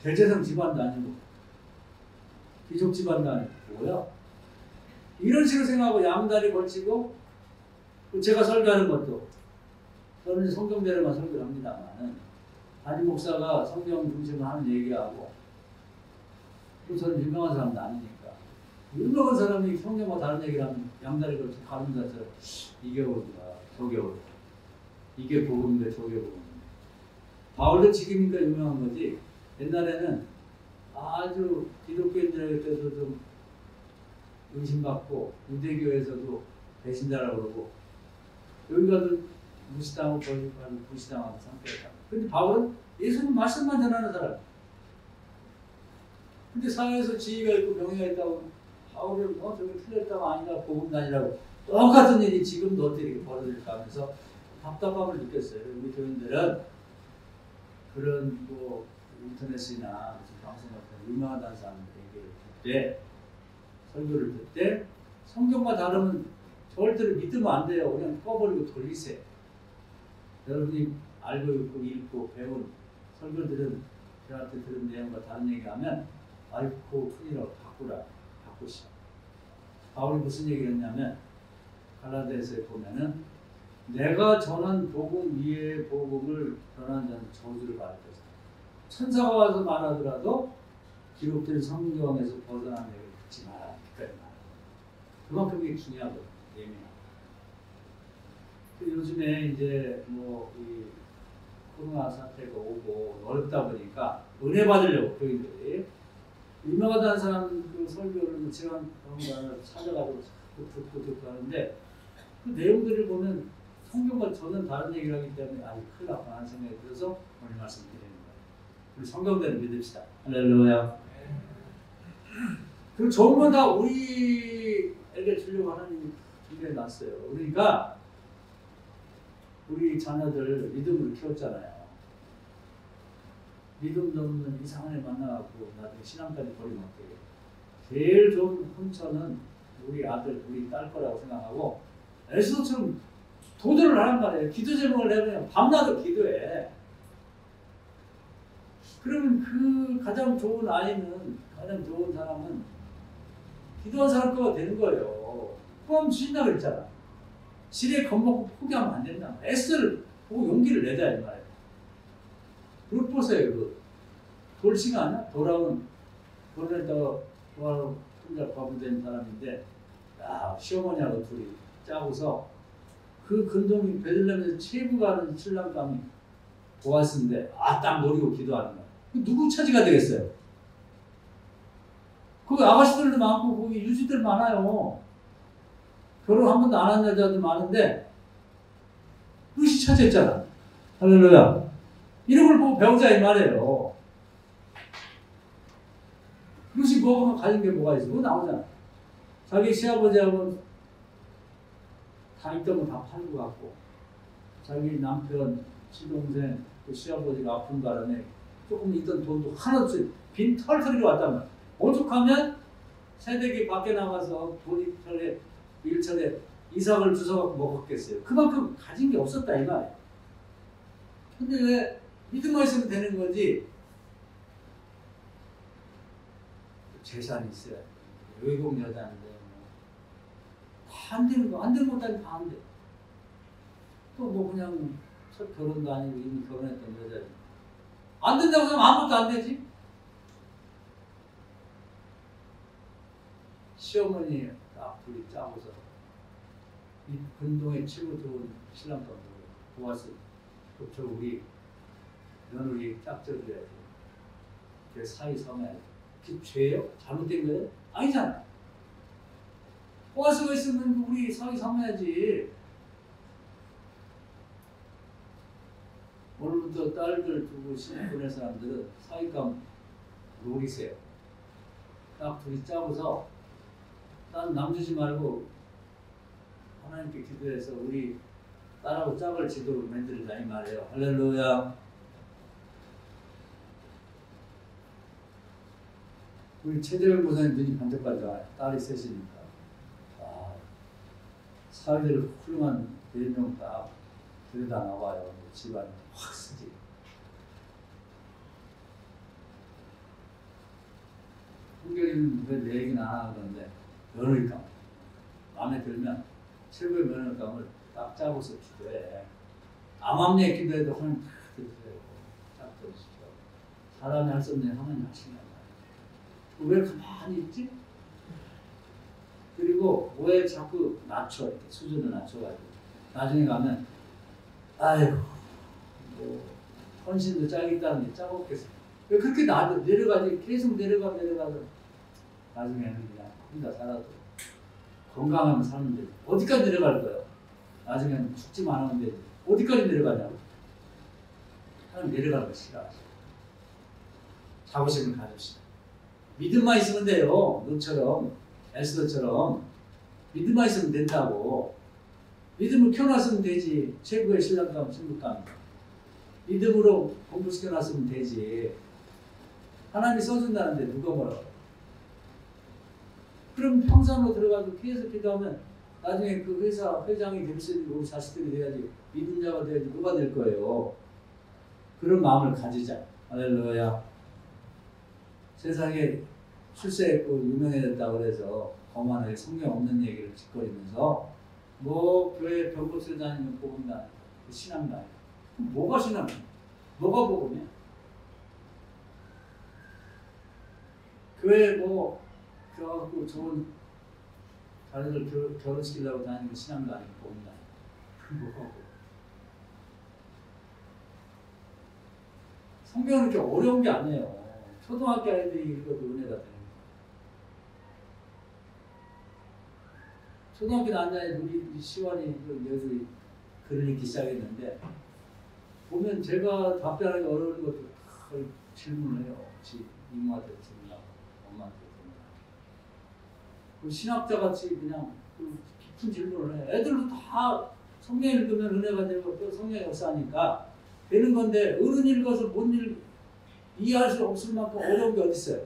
A: 대제사장 집안도 아니고 귀족 집안도 아니고 뭐야? 이런 식으로 생각하고 양다리 걸치고 제가 설교하는 것도 저는 성경대로만 설교를 합니다만 담임 목사가 성경 중심으로 하는 얘기하고 또 저는 유명한 사람도 아니니까 유명한 사람이 성경과 다른 얘기를 하면 양다리 걸치고 가는 자처럼 이게 옳은가 저게 옳은가 이게 복음인데 저게 복음인데 바울도 지금이니까 유명한 거지 옛날에는 아주 기독교인들에게도 좀 의심받고 유대교에서도 배신자라고 그러고 여기 가도 무시당하고 거기 가도 무시당하는 상태였다. 근데 바울은 예수님 말씀만 전하는 사람. 근데 사회에서 지위가 있고 명예가 있다고 바울을 저기 틀렸다고 아니다 복음도 아니라고 똑같은 일이 지금도 어떻게 이렇게 벌어질까 하면서 답답함을 느꼈어요. 우리 교인들은 그런 뭐 인터넷이나 방송 같은 유명하다는 사람들 얘기를 듣을 때 설교를 듣을 때 성경과 다르면 절대로 믿으면 안 돼요. 그냥 꺼버리고 돌리세요. 여러분이 알고 있고 읽고 배운 설교들은 저한테 들은 내용과 다른 얘기하면 아이고 큰일이라고 바꾸시오. 바울이 무슨 얘기를 했냐면 갈라디아서에 보면은 내가 전한 복음 위에 복음을 전한 자는 저주를 받을 것이다. 천사가 와서 말하더라도 기록된 성경에서 벗어난 얘기를 듣지 마라. 그만큼 이게 중요하거든요. 예민하고. 요즘에 이제 뭐 이 코로나 사태가 오고 어렵다 보니까 은혜 받으려고 교인들이 유명하다는 사람 그 설교를 지난 그런 찾아가지고 듣고 하는데 그 내용들을 보면 성경과 전혀 다른 얘기를 하기 때문에 큰일 났구나 하는 생각이 들어서 오늘 말씀드리는 거예요. 우리 성경대로 믿읍시다. 할렐루야. 그리고 좋은 건 다 우리에게 주려고 하나님이 준비해놨어요. 그러니까 우리 자녀들 믿음으로 키웠잖아요. 믿음도 없는 이상한 애 만나갖고 나중에 신앙까지 버리면 어떡해. 제일 좋은 혼처는 우리 아들, 우리 딸 거라고 생각하고 에스더처럼 도전을 하란 말이에요. 기도 제목을 내면 밤낮으로 기도해. 그러면 그 가장 좋은 아이는, 가장 좋은 사람은 기도한 사람 거가 되는 거예요. 포함 주신다고 했잖아. 지레 겁먹고 포기하면 안 된다. 에스더를 보고 용기를 내자 이 말이에요. 그걸 보세요. 그 돌싱 아니야? 돌아온 돌에다가 돌아온 혼자 과부된 사람인데, 야, 시어머니하고 둘이 짜고서 그 근동이 베들레헴에서 최부가는 신랑감이 보았는데 딱 노리고 기도하는 거야. 누구 차지가 되겠어요? 거기 아가씨들도 많고 거기 유지들 많아요. 결혼 한 번도 안 한 여자들 많은데 루시 차지했잖아. 할렐루야. 이런 걸 보고 배우자 이 말이에요. 루시 먹으면 가진 게 뭐가 있어? 그거 나오잖아. 자기 시아버지하고 다 있던 거 다 팔고 갔고, 자기 남편, 시동생, 그 시아버지가 아픈 바람에 조금 있던 돈도 하나도 없이 빈 털털이로 왔단 말이야. 오죽하면 새댁이 밖에 나가서 돈이 편에 일천에 이삭을 주워갖고 먹었겠어요. 그만큼 가진 게 없었다 이 말이야. 근데 왜 믿음만 있으면 되는 거지? 재산이 있어야 돼. 외국 여자인데 다 안 되는 거, 안 되는 것도 아니고 다 안 돼. 또 뭐 그냥 첫 결혼도 아니고 이미 결혼했던 여자지. 안 된다고 하면 아무것도 안 되지? 시어머니 딱 둘이 짜고서 이 근동에 치고 들어온 신랑감을 보았어. 저 우리 며느리 짝져드려야지. 그 사이 섬에 그게 죄예요? 잘못된 거예요? 아니잖아. 보아스가 있으면 우리 사이 섬해야지. 오늘부터 딸들 두고 신혼 보낼 사람들은 사위감 노리세요. 딱 둘이 짜고서 난 남주지 말고 하나님께 기도해서 우리 딸하고 짝을 지도록 만들자 이 말이에요. 할렐루야. 우리 최재현 목사님 눈이 반짝반짝해요. 딸이 셋이니까. 사위들 훌륭한 4명 딱 들여다 나와요. 집안 확 쓰지. 한결이는 왜 내 얘기는 안 하는데 며느리감 마음에 들면 최고의 며느리감을 딱 짜고서 기도해. 암암리에 기도해도 하나님 다 들으세요. 딱 들으시죠. 사람이 할 수 없는 하나님 하신단 말이에요. 왜 가만히 있지? 그리고 왜 자꾸 낮춰, 이렇게 수준을 낮춰가지고 나중에 가면 아이고 뭐 헌신도 짜겠다는데 짜겠겠어. 왜 그렇게 내려가지? 계속 내려가서 나중에는 그냥 혼자 살아도 건강하면 사는 데지. 어디까지 내려갈 거예요? 나중에는 죽지만 않으면 되지. 어디까지 내려가냐고. 사람 내려가는 거 싫어하죠. 자부심을 가집시다. 믿음만 있으면 돼요. 너처럼 에스더처럼 믿음만 있으면 된다고. 믿음을 켜놨으면 되지. 최고의 신랑감, 친구감. 믿음으로 공부시켜놨으면 되지. 하나님이 써준다는데 누가 뭐라고. 그럼 평산으로 들어가서 계속 기도하면 나중에 그 회사 회장이 될 수 있는 우리 자식들이 돼야지. 믿음 자가 돼야지. 누가 될 거예요. 그런 마음을 가지자. 할렐루야. 세상에 출세했고 유명해졌다고 그래서 거만하게 성경 없는 얘기를 짓거리면서 뭐 교회 병고스 다니면 복음다. 신앙다. 뭐가 신앙이야? 뭐가 복음이야? 교회 뭐 그래갖고 좋은 자녀들 결혼시키려고 다니는 신앙도 아니고 복음도 아니고 뭐가 복음? 성경은 이렇게 어려운 게 아니에요. 초등학교 아이들이 읽어도 은혜가 되는 거예요. 초등학교 남자애 우리 시원이 여기 글을 읽기 시작했는데 보면 제가 답변하기 어려운 것도 질문을 해요. 이모한테 질문하고 엄마한테 질문하고 그 신학자같이 그냥 그 깊은 질문을 해. 애들도 다 성경 읽으면 은혜가 되고 또 성경 역사하니까 되는 건데 어른 읽어서 못 이해할 수 없을 만큼 어려운 게 어디 있어요?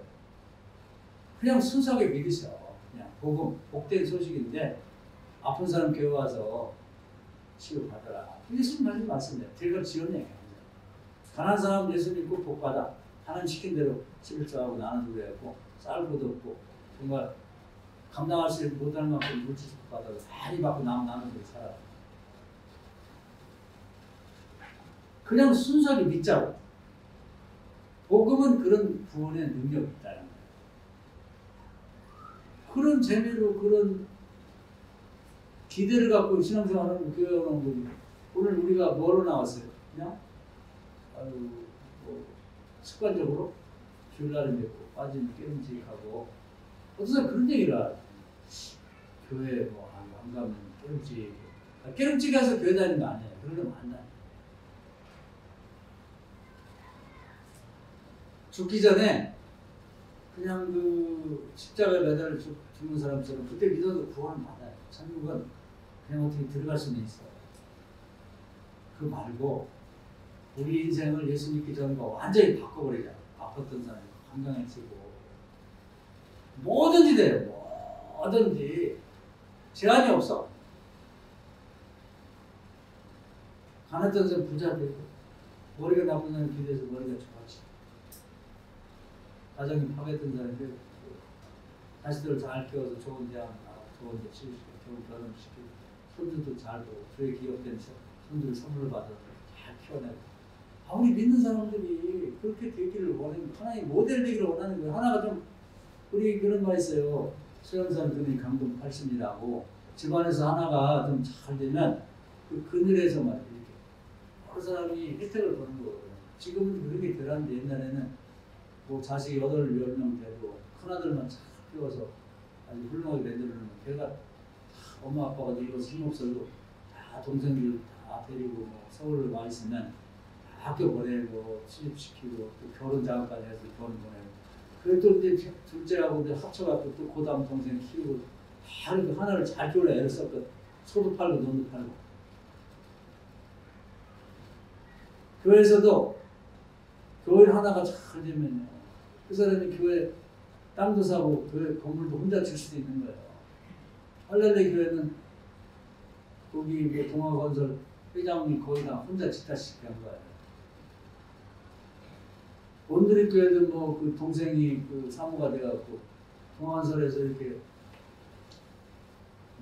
A: 그냥 순수하게 믿으셔. 그냥 복음, 복된 소식인데 아픈 사람 교회 와서 치유받아라. 예수님 하신 말씀이에요. 제가 지은 얘기예요. 가난한 사람 예수 믿고 복받아. 하나님 시킨 대로 11조하고 나는 노래하고 쌀 것도 없고 정말 감당할 수 못하는 만큼 물질 받아서 많이 받고 나는 데 살아. 그냥 순수하게 믿자고. 복음은 그런 구원의 능력이 있다는 거예요. 그런 재미로 그런 기대를 갖고 신앙생활하는 교회 오는 분이 오늘 우리가 뭐로 나왔어요? 그냥 뭐 습관적으로 주일날에 맺고 빠지면 깨름직하고 어떤 사람 그런 얘기를 하죠. 교회 뭐 안 가면 깨름직 깨름직해서 교회 다니는 거 아니에요. 그러려면 안 다녀요. 죽기 전에 그냥 그 십자가에 매달려 죽는 사람처럼 그때 믿어도 구원을 받아요. 천국은 그냥 어떻게 들어갈 수는 있어요. 그 말고 우리 인생을 예수 믿기 전과 완전히 바꿔버리자. 아팠던 사람이 건강해지고 뭐든지 돼요. 뭐든지 제한이 없어. 가난했던 사람 부자 되고 머리가 나쁜 사람 기대서 머리가 좋아지고 가정이 파괴했던 사람이 자식들을 잘 키워서 좋은 대학 나가고 좋은 데 치우시고 좋은 결혼시키고 손주도 잘 보고 교회 기업된 손주를 선물을 받아서 잘 키워내고 우리 믿는 사람들이 그렇게 되기를 원하는 하나의 모델 되기를 원하는 거예요. 하나가 좀 우리 그런 말 있어요. 수양산 그늘이 강동 80이라고 집안에서 하나가 좀 잘 되면 그 그늘에서 말이에요. 이렇게 여러 사람이 혜택을 보는 거거든요. 지금은 그런 게 덜한데 옛날에는 뭐 자식이 8-10명 되고 큰아들만 잘 키워서 아주 훌륭하게 만들어놓으면 걔가 엄마 아빠가 늙어서 힘없어도 다 동생들 다 데리고 뭐 서울로 와 있으면 다 학교 보내고 취직시키고 또 결혼 작업까지 해서 결혼 보내고 그리고 또 이제 둘째하고 이제 합쳐갖고 또 고다음 동생 키우고 다 이렇게 하나를 잘 키우려 애를 썼거든. 소도 팔고 돈도 팔고 교회에서도 교회 하나가 잘 되면요 그 사람이 교회 땅도 사고 교회 건물도 혼자 질 수도 있는 거예요. 할렐루야 교회는 거기 뭐 동아건설 회장이 거의 다 혼자 짓다시피 한 거예요. 온누리 교회도 뭐 그 동생이 그 사모가 돼갖고 동아건설에서 이렇게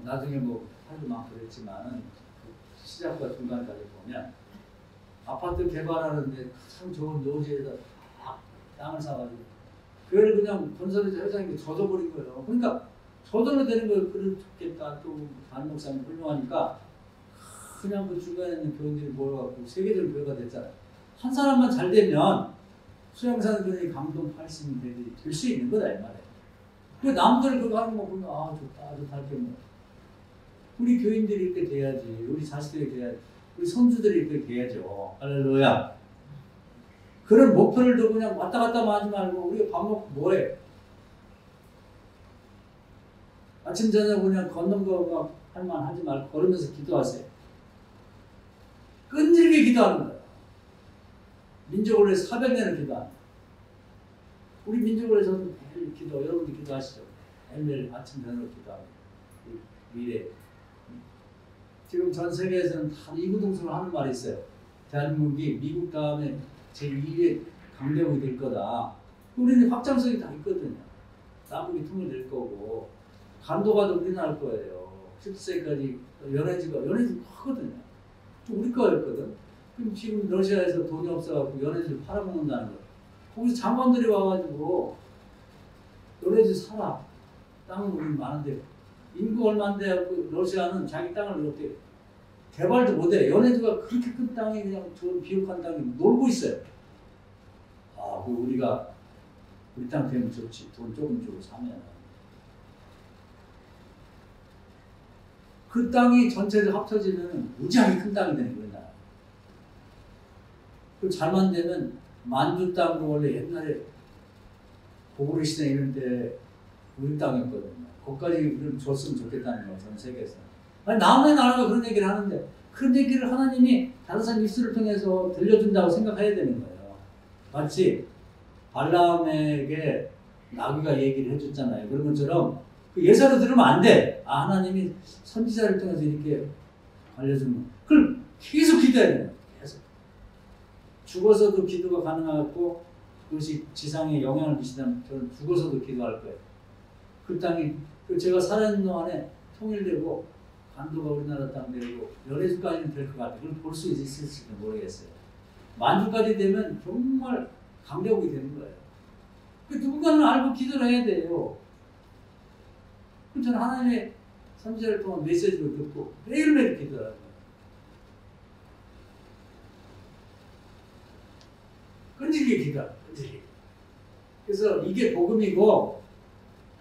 A: 나중에 뭐 팔도 많고 그랬지만은 그 시작과 중간까지 보면 아파트 개발하는데 참 좋은 노지에다 다 땅을 사가지고 교회를 그냥 건설회사 회장이 젖어버린 거예요. 그러니까 저절로 되는 거예요. 그래 좋겠다. 또 담임 목사님 훌륭하니까 그냥 그 중간에 있는 교인들이 모여갖고 세계적인 교회가 됐잖아요. 한 사람만 잘 되면 수양산 교회의 강동 80이 될 수 있는 거다 이 말이에요. 그 남들 그거 하는 거 보면 좋다 할 때는 우리 교인들이 이렇게 돼야지. 우리 자식들이 돼야지. 우리 손주들이 이렇게 돼야죠. 할렐루야. 그런 목표를 두고 그냥 왔다 갔다 하지 말고 우리가 밥 먹고 뭐해? 아침 저녁 그냥 걷는 거 할만 하지 말고 걸으면서 기도하세요. 끈질기게 기도하는 거예요. 민족을 위해서 400년을 기도하는 거예요. 우리 민족을 위해서는 매일 기도, 여러분도 기도하시죠. 매일 아침 저녁 기도하고 미래. 지금 전 세계에서는 다 이구동성을 하는 말이 있어요. 대한민국이 미국 다음에 제2의 강대국이 될 거다. 우리는 확장성이 다 있거든요. 남북이 통일될 거고 간도가도 우리나라 거예요. 10세까지 연해지가 크거든요. 우리 거였거든. 그럼 지금 러시아에서 돈이 없어갖고 연해지를 팔아먹는다는 거예요. 거기서 장관들이 와가지고 연해지 사라. 땅은 우리 많은데 인구 얼마인데 그 러시아는 자기 땅을 어떻게 개발도 못해. 연해주가 그렇게 큰 땅이 그냥 좋은 비옥한 땅이 놀고 있어요. 그 우리가 우리 땅 되면 좋지. 돈 조금 주고 사면. 그 땅이 전체적으로 합쳐지면 무지하게 큰 땅이 되는 거예요. 그 잘만 되면 만주 땅도 원래 옛날에 고구려 시대 이런 때 우리 땅이었거든요. 거기까지 줬으면 좋겠다는 거예요. 전 세계에서. 남의 나라가 그런 얘기를 하는데 그런 얘기를 하나님이 다른 사람 입술을 통해서 들려준다고 생각해야 되는 거예요. 마치 발람에게 나귀가 얘기를 해줬잖아요. 그런 것처럼 그 예사로 들으면 안 돼. 아, 하나님이 선지자를 통해서 이렇게 알려주면 그걸 계속 기도해야 돼요. 계속. 죽어서도 기도가 가능하고 그것이 지상에 영향을 미치다면 저는 죽어서도 기도할 거예요. 그 땅이 제가 살아있는 동안에 통일되고 간도가 우리나라 땅 되고 연해주까지는 될 것 같아요. 그걸 볼 수 있을지 모르겠어요. 만주까지 되면 정말 강대국이 되는 거예요. 누군가는 알고 기도를 해야 돼요. 그럼 저는 하나님의 선지자를 통한 메시지를 듣고 매일매일 기도를 하는 거예요. 끈질기게 기도하는 거예요. 끈질기게. 그래서 이게 복음이고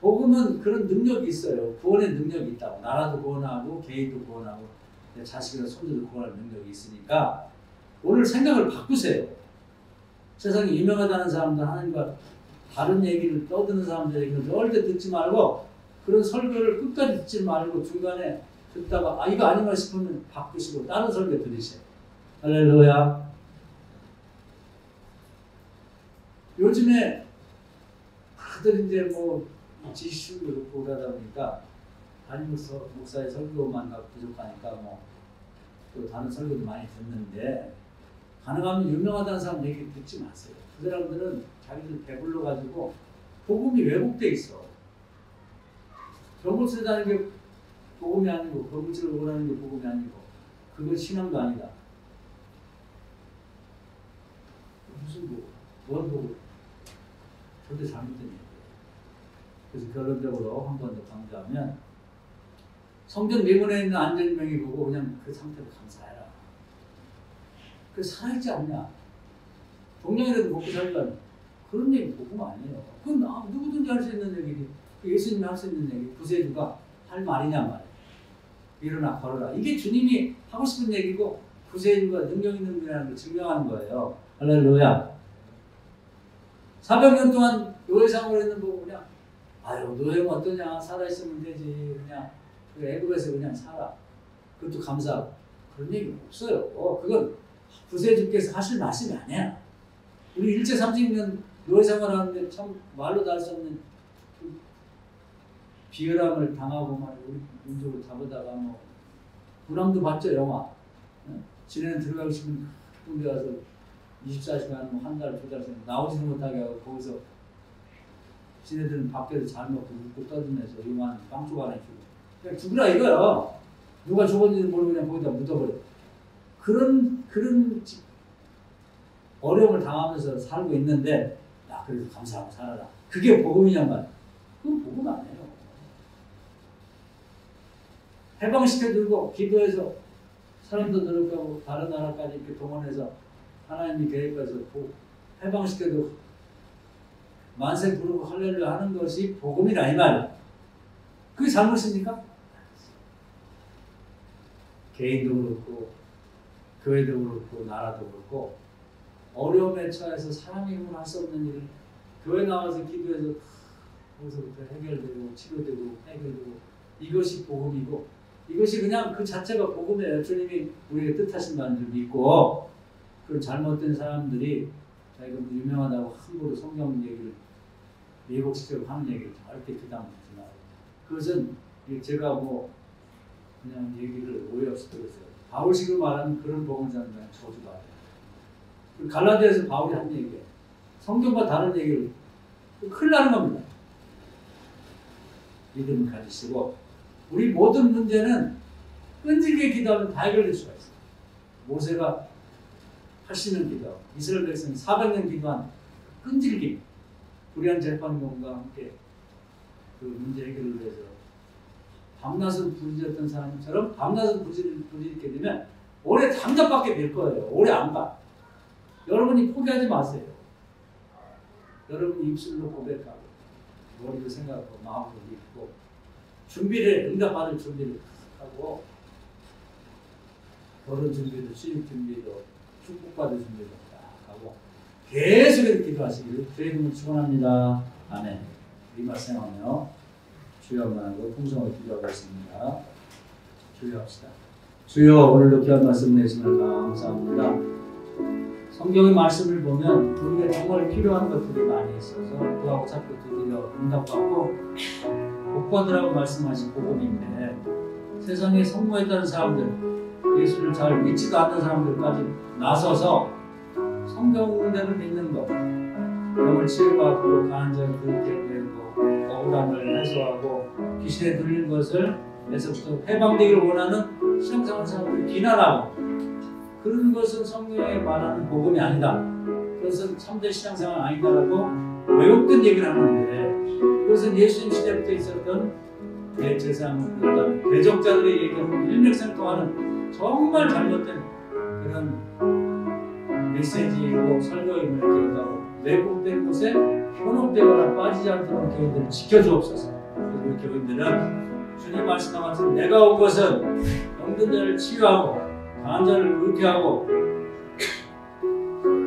A: 복음은 그런 능력이 있어요. 구원의 능력이 있다고. 나라도 구원하고 개인도 구원하고 내 자식이나 손주도 구원할 능력이 있으니까 오늘 생각을 바꾸세요. 세상에 유명하다는 사람들 하나님과 다른 얘기를 떠드는 사람들 얘기를 절대 듣지 말고 그런 설교를 끝까지 듣지 말고 중간에 듣다가 아 이거 아닌가 싶으면 바꾸시고 다른 설교 들으세요. 할렐루야. 요즘에 다들 이제 뭐 지식도 그렇고 그러다 보니까 담임 목사의 설교만 부족하니까 뭐 또 다른 설교도 많이 듣는데 가능하면 유명하다는 사람 얘기 듣지 마세요. 그 사람들은 자기들 배불러 가지고 복음이 왜곡돼 있어. 병고치를 다는 게 복음이 아니고 병고치를 원하는 게 복음이 아니고 그건 신앙도 아니다. 무슨 복음? 뭔 복음? 절대 잘못된 얘기예요. 그래서 결론적으로 한 번 더 강조하면 성전 미문에 있는 안전명이 보고 그냥 그 상태로 감사해라. 그 살아있지 않냐? 동양이라도 먹고 살려면 그런 얘기 복음 아니에요. 그건 누구든지 할 수 있는 얘기지. 예수님이 할 수 있는 얘기, 구세주가 할 말이냐 말이에요. 일어나 걸어라. 이게 주님이 하고 싶은 얘기고 구세주가 능력 있는 분이라는 걸 증명하는 거예요. 할렐루야. 400년 동안 노예상으로 있는 보고 그냥 아유 노예는 어떠냐 살아있으면 되지 그냥 애굽에서 그냥 살아 그것도 감사하고 그런 얘기는 없어요. 그건 구세주께서 하실 말씀이 아니야. 우리 일제 30년 노예생활하는데 참 말로 다 할 수 없는 그 비열함을 당하고 막 우리 민족을 잡아다가 뭐 불황도 봤죠 영화. 지네는 들어가고 싶으면 군대 가서 24시간 뭐 한 달 두 달 나오지는 못하게 하고 거기서 지네들은 밖에서 잘 먹고 웃고 떠들면서 이만 빵 조각 안에 주고 그냥 죽으라 이거야. 누가 죽었는지 모르고 그냥 거기다 묻어버려. 그런 어려움을 당하면서 살고 있는데 야 그래도 감사하고 살아라. 그게 복음이냔 말이야. 그건 복음 아니에요. 해방시켜주고 기도해서 사람도 늘어가고 다른 나라까지 이렇게 동원해서 하나님이 계획해서 해방시켜도 만세 부르고 할렐루야 하는 것이 복음이라 이 말이야. 그게 잘못입니까? 개인도 그렇고 교회도 그렇고 나라도 그렇고 어려움에 처해서 사람의 힘으로 할 수 없는 일을 교회 나와서 기도해서 거기서부터 해결되고 치료되고 해결되고 이것이 복음이고 이것이 그냥 그 자체가 복음이에요. 주님이 우리에게 뜻하신 바인 줄 믿고 그 잘못된 사람들이 자기가 유명하다고 함부로 성경 얘기를 미국식으로 하는 얘기를 절대 귀담지 마요. 그것은 제가 뭐 그냥 얘기를 오해 없이 들었어요. 바울식으로 말하는 그런 복음자는 그냥 저주받아요. 갈라디아에서 바울이 한 얘기예요. 성경과 다른 얘기를 큰일 나는 겁니다. 믿음을 가지시고 우리 모든 문제는 끈질기게 기도하면 다 해결될 수가 있어요. 모세가 80년 기도하고 이스라엘 백성이 400년 기도한 끈질김 불의한 재판관과 함께 그 문제 해결을 위해서 밤낮을 부르짖었던 사람처럼 밤낮을 부르짖게 되면 올해 당장밖에 될 거예요. 올해 안 가. 여러분이 포기하지 마세요. 여러분이 입술로 고백하고 머리로 생각하고 마음으로 믿고 준비를 응답받을 준비를 하고 결혼 준비도 취업 준비도 축복받을 준비도 딱 하고 계속 이렇게 기도하시기를 주의 이름으로 축원합니다. 아멘. 이 말씀하며 주여만하고 풍성하게 기도하겠습니다. 주여 합시다. 주여 오늘도 귀한 말씀 내시면 감사합니다. 성경의 말씀을 보면 우리가 정말 필요한 것들이 많이 있어서 그하고 자꾸 두드려 응답받고 복받으라고 말씀하신 복음인데 세상에 성공했다는 사람들, 예수를 잘 믿지도 않는 사람들까지 나서서 성경대로 믿는 것, 병을 치료받고 가난 자를 그렇게 되고 억울함을 해소하고 귀신에 들린 것을 에서부터 해방되기를 원하는 신앙생활 사람들을 비난하고 그런 것은 성경에 말하는 복음이 아니다. 그것은 참된 신앙생활 아니다라고 왜곡된 얘기를 하는데 이것은 예수님 시대부터 있었던 대제사장, 대적자들의 얘기하는 일맥상통하는 정말 잘못된 그런 메시지이고 설교임을 기억하고 왜곡된 곳에 현혹되거나 빠지지 않도록 교인들을 지켜주옵소서. 그리고 교인들은 주님 말씀과 같은 내가 온 것은 병든 자를 치유하고 강한 자를 그렇게 하고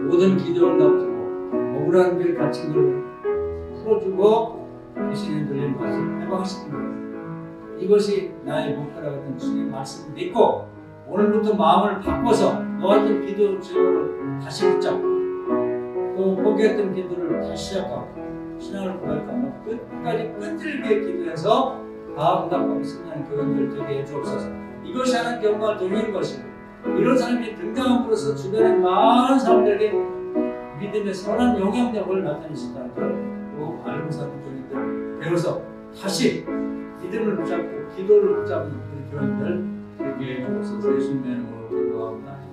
A: 모든 기도를 납주고 억울한 길 갇힌 걸 풀어주고 귀신에 들린 것을 해방시키는 것. 이것이 나의 목표라고 했던 주님 말씀을 믿고 오늘부터 마음을 바꿔서 너와 같은 기도 제도를 다시 붙잡고 또 포기했던 기도를 다시 시작하고 신앙을 고백하며 끝까지 끈질기게 기도해서 다 응답하고 승리하는 교인들 되게 해주옵소서. 이것이 하나님께 영광을 돌리는 것이고 이런 사람이 등장함으로써 주변의 많은 사람들에게 믿음의 선한 영향력을 나타내신다는 걸 바른 사람 교인들 배워서 다시 믿음을 붙잡고 기도를 붙잡는 우리 교인들 되게 해주옵소서. 예수님의 이름으로 기도합니다.